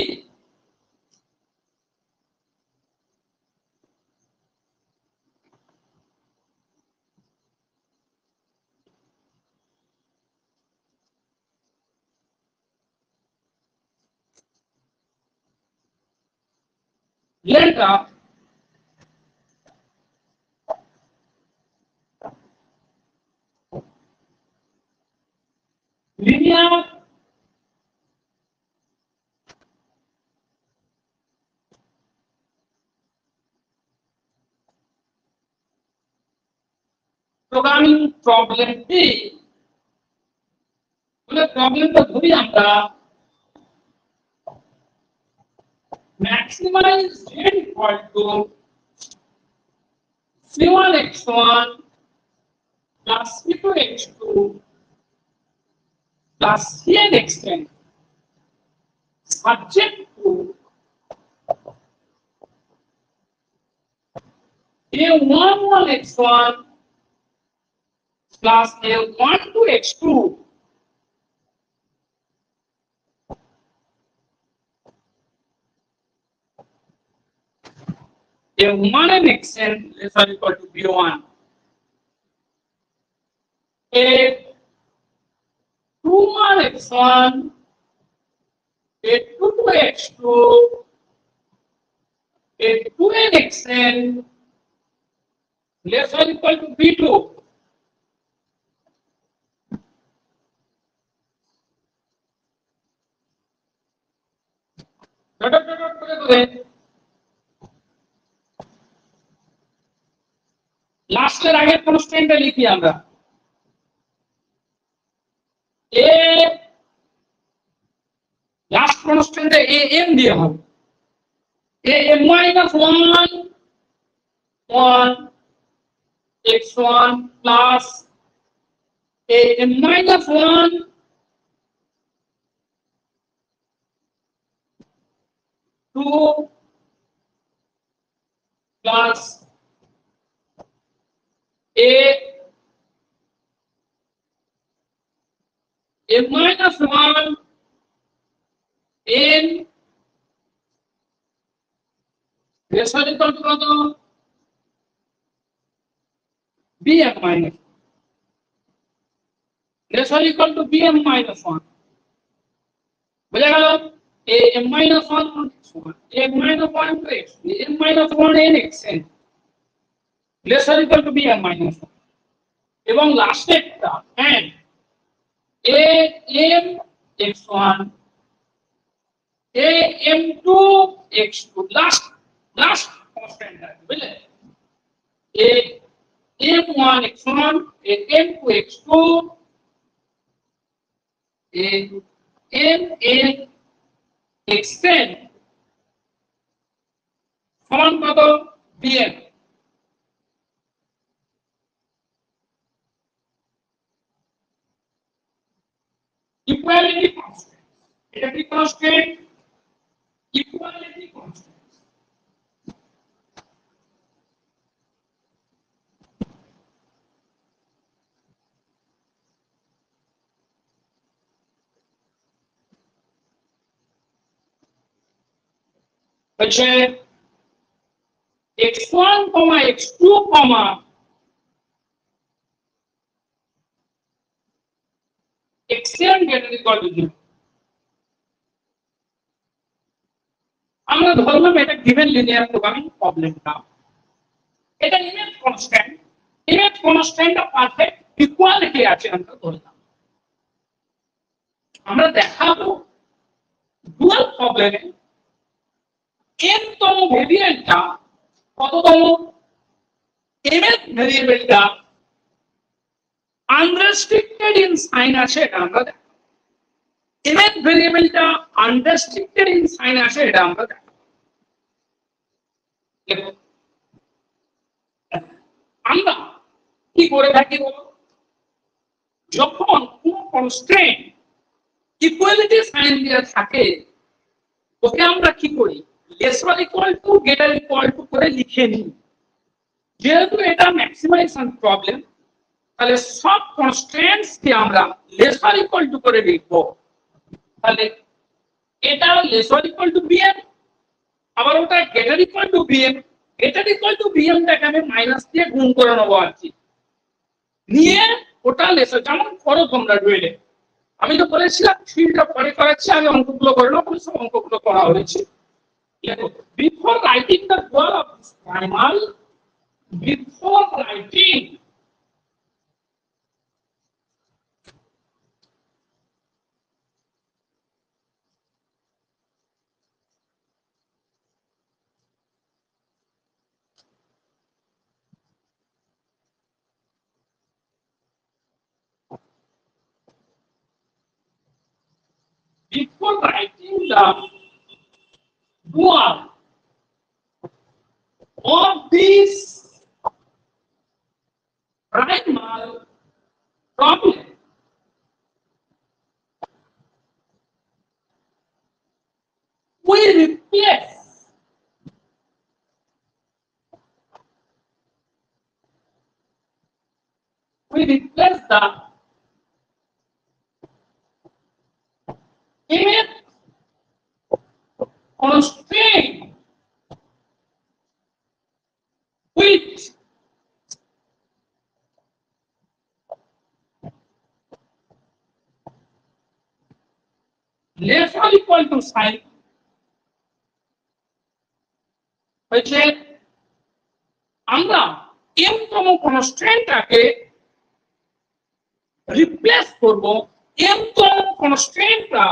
lambda linear programming problem B বলে প্রবলেমটা ধরি আমরা maximize z equal to c1x1 plus c2x2 plus cnxn subject to a11x1 plus a12x2 a1 and xn is equal to b1 a2 x1 a2 x2 a2 and xn less or equal to b2 লাস্টের আগের কনস্ট্যান্টটা লিখি আমরা এ last কনস্ট্যান্টে এ m দিয়ে হবে a m minus 1 1 x1 plus a m minus 1 2 plus a minus 1 n is equal to bm minus is equal to bm minus 1 বুঝা গেল a m minus 1 a minus 1 x a minus 1 n xn less or equal to bm minus 1 এবং last একটা and a m x1 a m2 x2 last constant বুঝলে a m1 x1 a m2 x2 a mn xn সমান কত bm equality constant এটা কি constant equality constant হচ্ছে x1, x2, xn greater equal to 0 আমরা ধরলাম এটা given linear programming problem না এটা image constant টা পারফেক্ট ইকুয়ালিটি আছে আমরা ধরলাম আমরা দেখাবো ডুয়াল প্রবলেমে n তম ভেরিয়েবলটা কততম mth ভেরিয়েবলটা unrestricted in sign আছে এটা আমরা দেখব mth ভেরিয়েবলটা unrestricted in sign আছে এটা আমরা দেখব আমরা কি করে থাকি বলো যখন কোন কনস্ট্যান্ট ইকুয়ালিটি সাইন দেয়া থাকে ওকে আমরা কি করি less or equal two greater equal two করে লিখে নিই যেহেতু এটা ম্যাক্সিমাইজেশন প্রবলেম তাহলে সব কনস্ট্যান্টস কে আমরা লেস অর ইকুয়াল টু করে লিখব তাহলে এটা less or equal two bm আবার ওটা greater equal two bm greater equal two bm টাকে আমি মাইনাস দিয়ে গুণ করে নেব আর কি নিয়ে ওটা লেস যেমন করো তোমরা ডুয়েলে আমি তো বলেছিলাম ফিল্ডটা পরে করাচ্ছি আমি অঙ্কগুলো করে নাও সব অঙ্কগুলো করা হয়েছে Before writing the goal of this primal, before writing the goal of this primal problem, we replace the image constraint with less or equal to sign, হয়েছে আমরা m তম কনস্ট্যান্টটাকে রিপ্লেস করব m তম কনস্ট্যান্টটা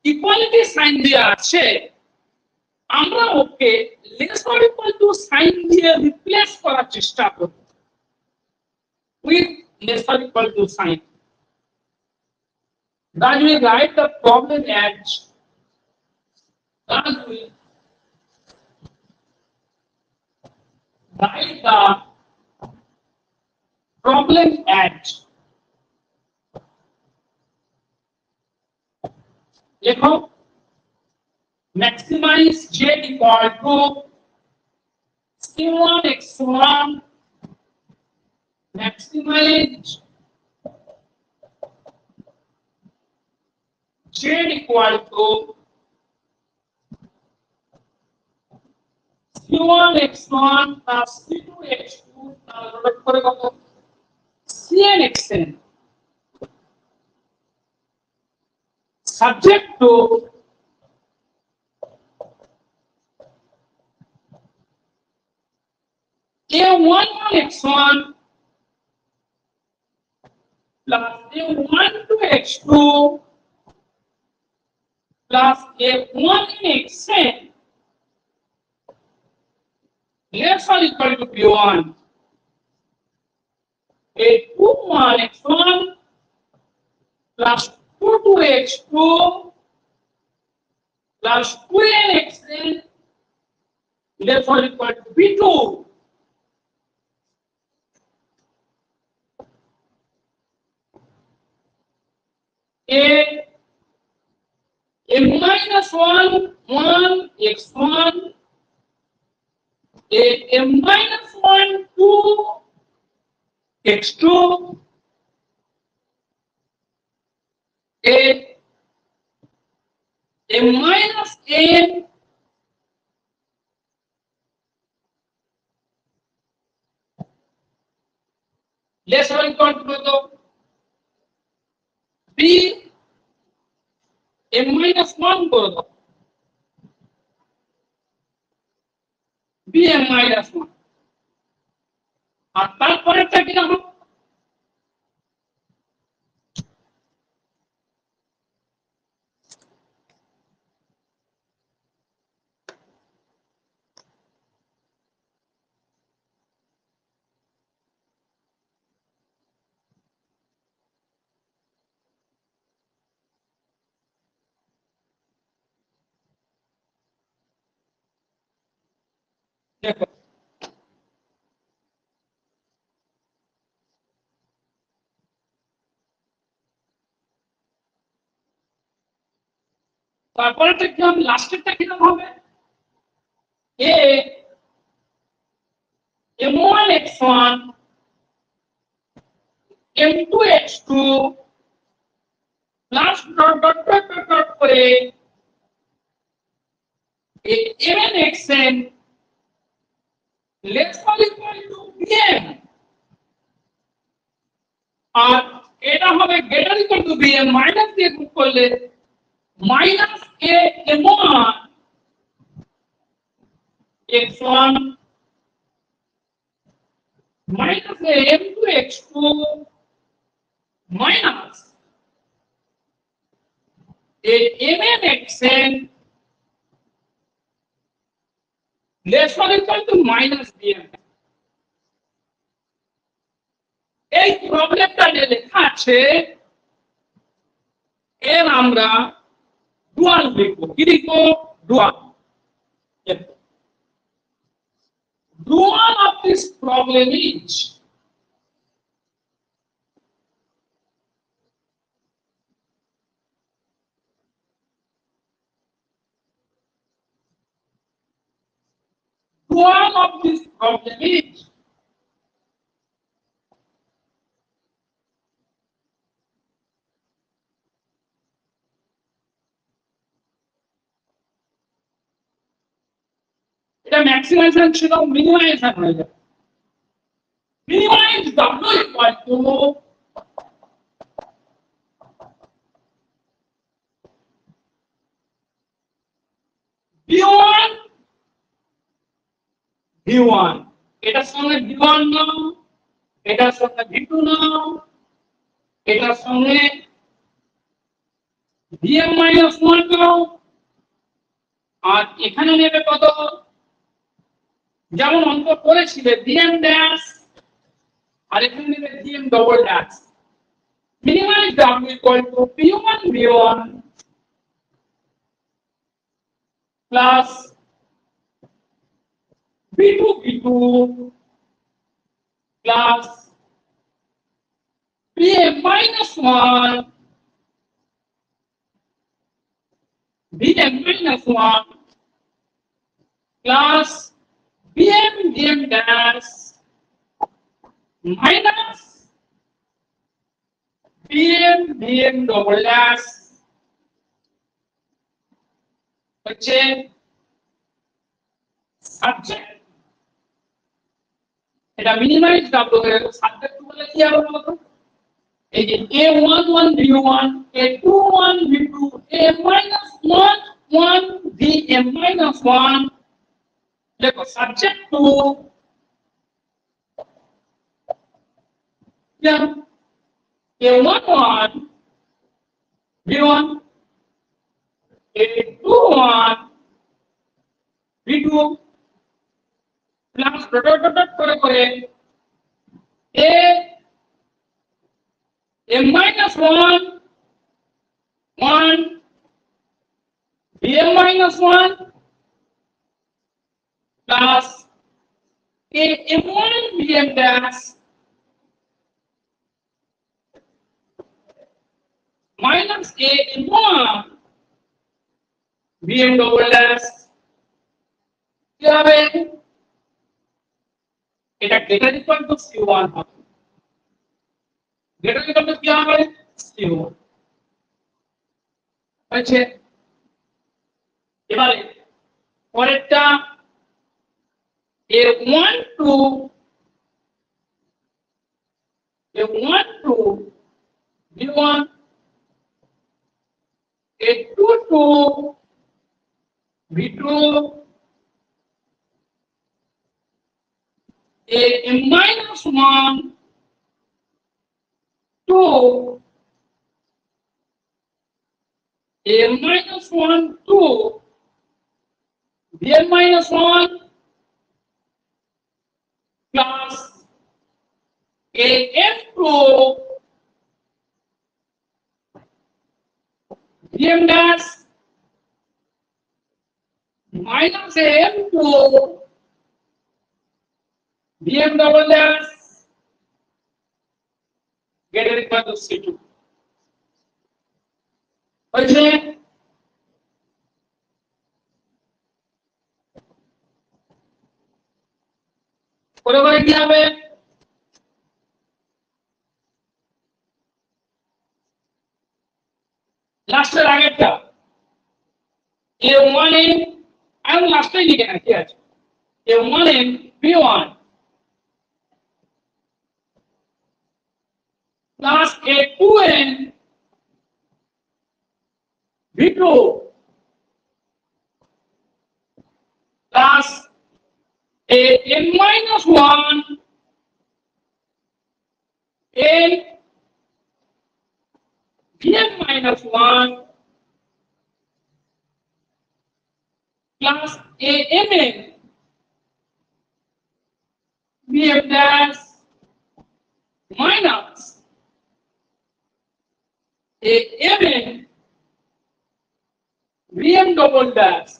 ইকুয়ালিটি সাইন দেয়া আছে, আমরা ওকে less or equal to sign দিয়ে রিপ্লেস করার চেষ্টা করব with less or equal to sign. Then we write the problem as write the problem as देखो maximize j equal to c1 x1 maximize z equal to c1 x1 plus c2 x2 cn xn subject to a11 x1 plus a12 x2 plus a1 xn less or equal to b1 a21 x1 plus 2x2 plus 2nxn less or equal to b2 a minus 1 1 x1 a minus 1 2 x2 a minus n less or equal to b a minus 1 করে দাও b a minus 1 আর তারপরেটা কি হবে দেখো তারপরেটা কি হবে লাস্টেরটা কি হবে a m1 x1 m2 x2 plus dot করে a n xn less or equal to bm আর এটা হবে greater equal to bm minus দিয়ে গুণ করলে minus a m1 x1 minus m2 x2 minus a mm xn less or equal to minus bm. এই প্রবলেমটা যে লেখা আছে এর আমরা ডুয়াল লিখব। কি লিখব? Dual. Dual of this problem is dual of this problem is এটা ম্যাক্সিমাইজেশন ছিল, মিনিমাইজেশন হয়ে যাবে। Minimize W equal to V1 V1 এটার সঙ্গে V1 নাও, এটার সঙ্গে V2 নাও, এটার সঙ্গে Vm-1 নাও, আর এখানে নেবে কত? যেমন অঙ্ক করেছিলে Vm ড্যাশ, আর এখানে নেবে Vm double dash. Minimize W equal to P1 V1 plus V2 V2 plus Vm minus 1 Vm minus 1 plus Vm Vm dash minus Vm Vm double dash হচ্ছে সাবজেক্ট। এটা মিনিমাইজ ডাব্লিউ এর subject বলে কি হবে বলতো? এই যে a11 v1 a21 v2 a-1 1 vm-1 দেখো subject to a11 v1 a21 v2 plus dot dot dot করে a m-1 1 vm-1 plus a m1 vm dash minus a m1 vm double dash কি হবে? এটা গ্রেটার ইকুয়াল টু c1 হবে। Greater equal two কি হবে? c1 আছে। এবারে পরেরটা a1 to v1 a2 to v2 a-1 to a-1 to vm-1 plus af to vm dash minus am to vm double dash greater equal to c2 হয়েছে। করে করে কি হবে? লাস্টের আগেরটা a1 n আমি লাস্টে লিখে না, কি আছে a1 n v1 plus a2 n v2 plus a n minus 1 n vn minus 1 plus a mn vm dash minus a mn vm double dash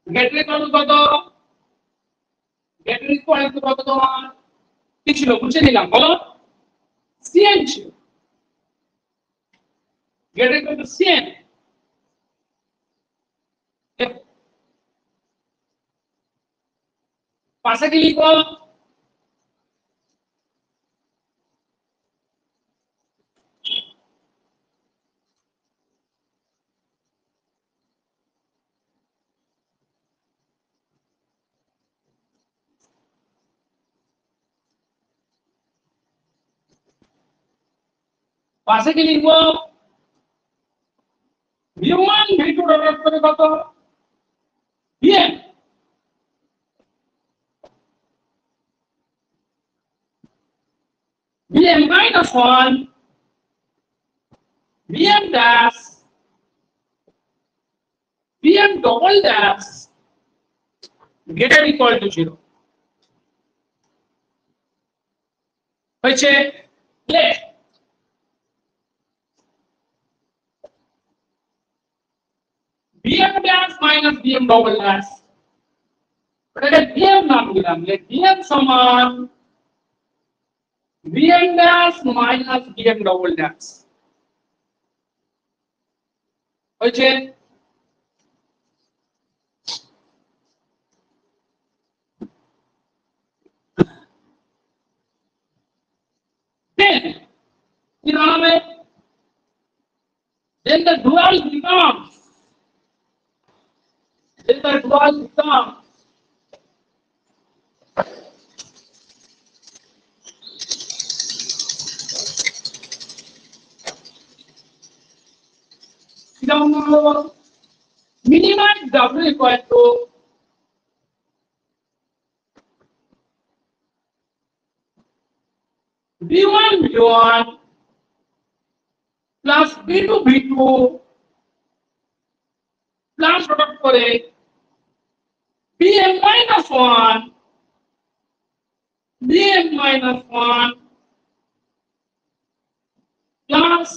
get equal to কত get equal to কত তোমার কি ছিল বুঝে নিলাম বলো cn ছিল get equal to cn পাশে কি লিখবো পাশে কি লিখবো v1 v2 ডট করে কত vn vn minus 1 vn dash vn double dash greater equal to 0 হয়েছে let vm dash minus vm double dash এটা vm নাম দিলাম let vm সমান vm dash minus vm double dash হয়েছে then the dual becomes minimize w equal to v1 v1 plus v2 v2 plus product করে vm minus 1 vm minus 1 plus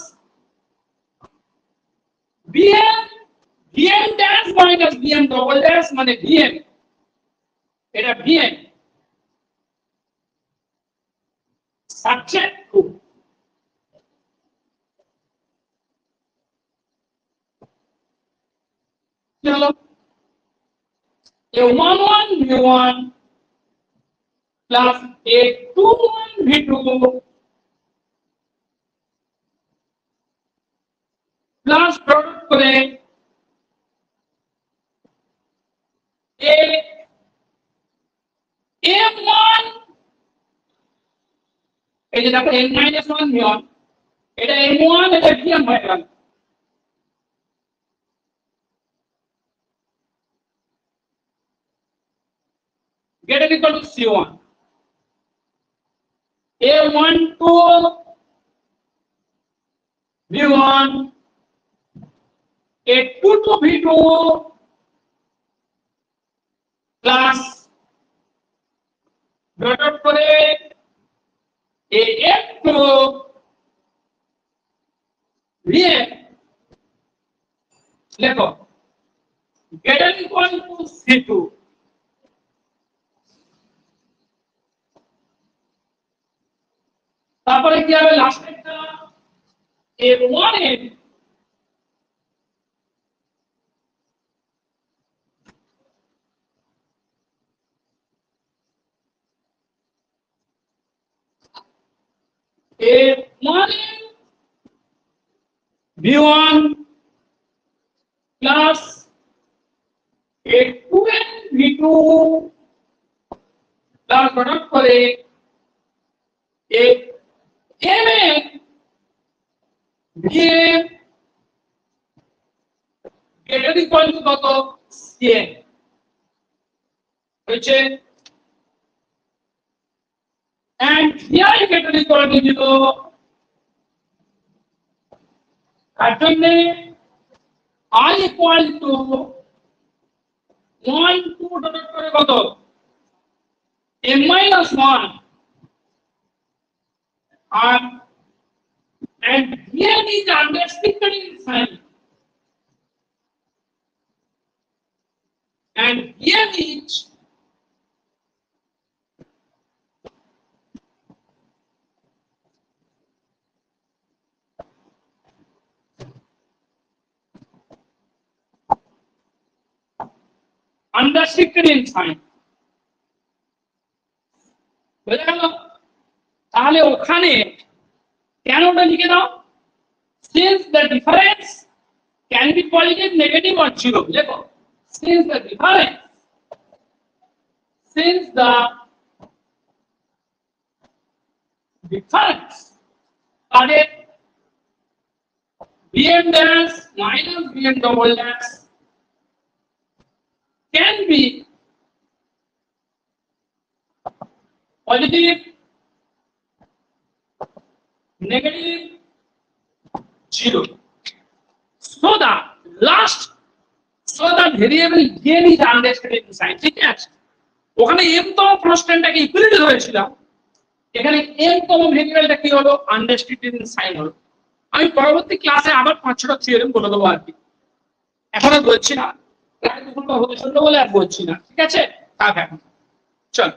vm dash minus vm double dash মানে vm এটা vm subject to चलो a 1 1 v1 plus a 2 1 v2 plus product করে a m1 এই যে দেখো n minus 1 v1 এটা m1 এটা vm হয়ে গেল get it equal to c1 a1 2 v1 a2 to v2 plus dot করে af2 vm লেখো get it equal to c2 তারপরে কি হবে লাস্ট একটা a1 n a1 n v1 plus a2 n v2 plus product করে a mn vm greater equal to কত cn হয়েছে and here you get করে দিল তার জন্য I equal to 1 2 ডট করে কত m minus 1 and here is unrestricted in sign and here is unrestricted in sign বুঝা গেল তাহলে ওখানে কেন ওটা লিখে দাও since the difference can be positive negative or zero দেখো since the difference তাহলে bm dash minus bm double dash can be positive, negative, zero. So the variable gain is unrestricted in sign. ঠিক আছে ওখানে m তম কনস্ট্যান্টটাকে equality ধরেছিলাম এখানে m তম ভেরিয়েবলটা কি হলো আনরেস্ট্রিক্টেড ইন সাইন হলো আমি পরবর্তী ক্লাসে আবার 5-6টা থিওরেম বলে দেবো আর কি এখন আর বলছি না প্রায় দুপুরটা হতে শুনলো বলে আর বলছি না ঠিক আছে তা এখন চল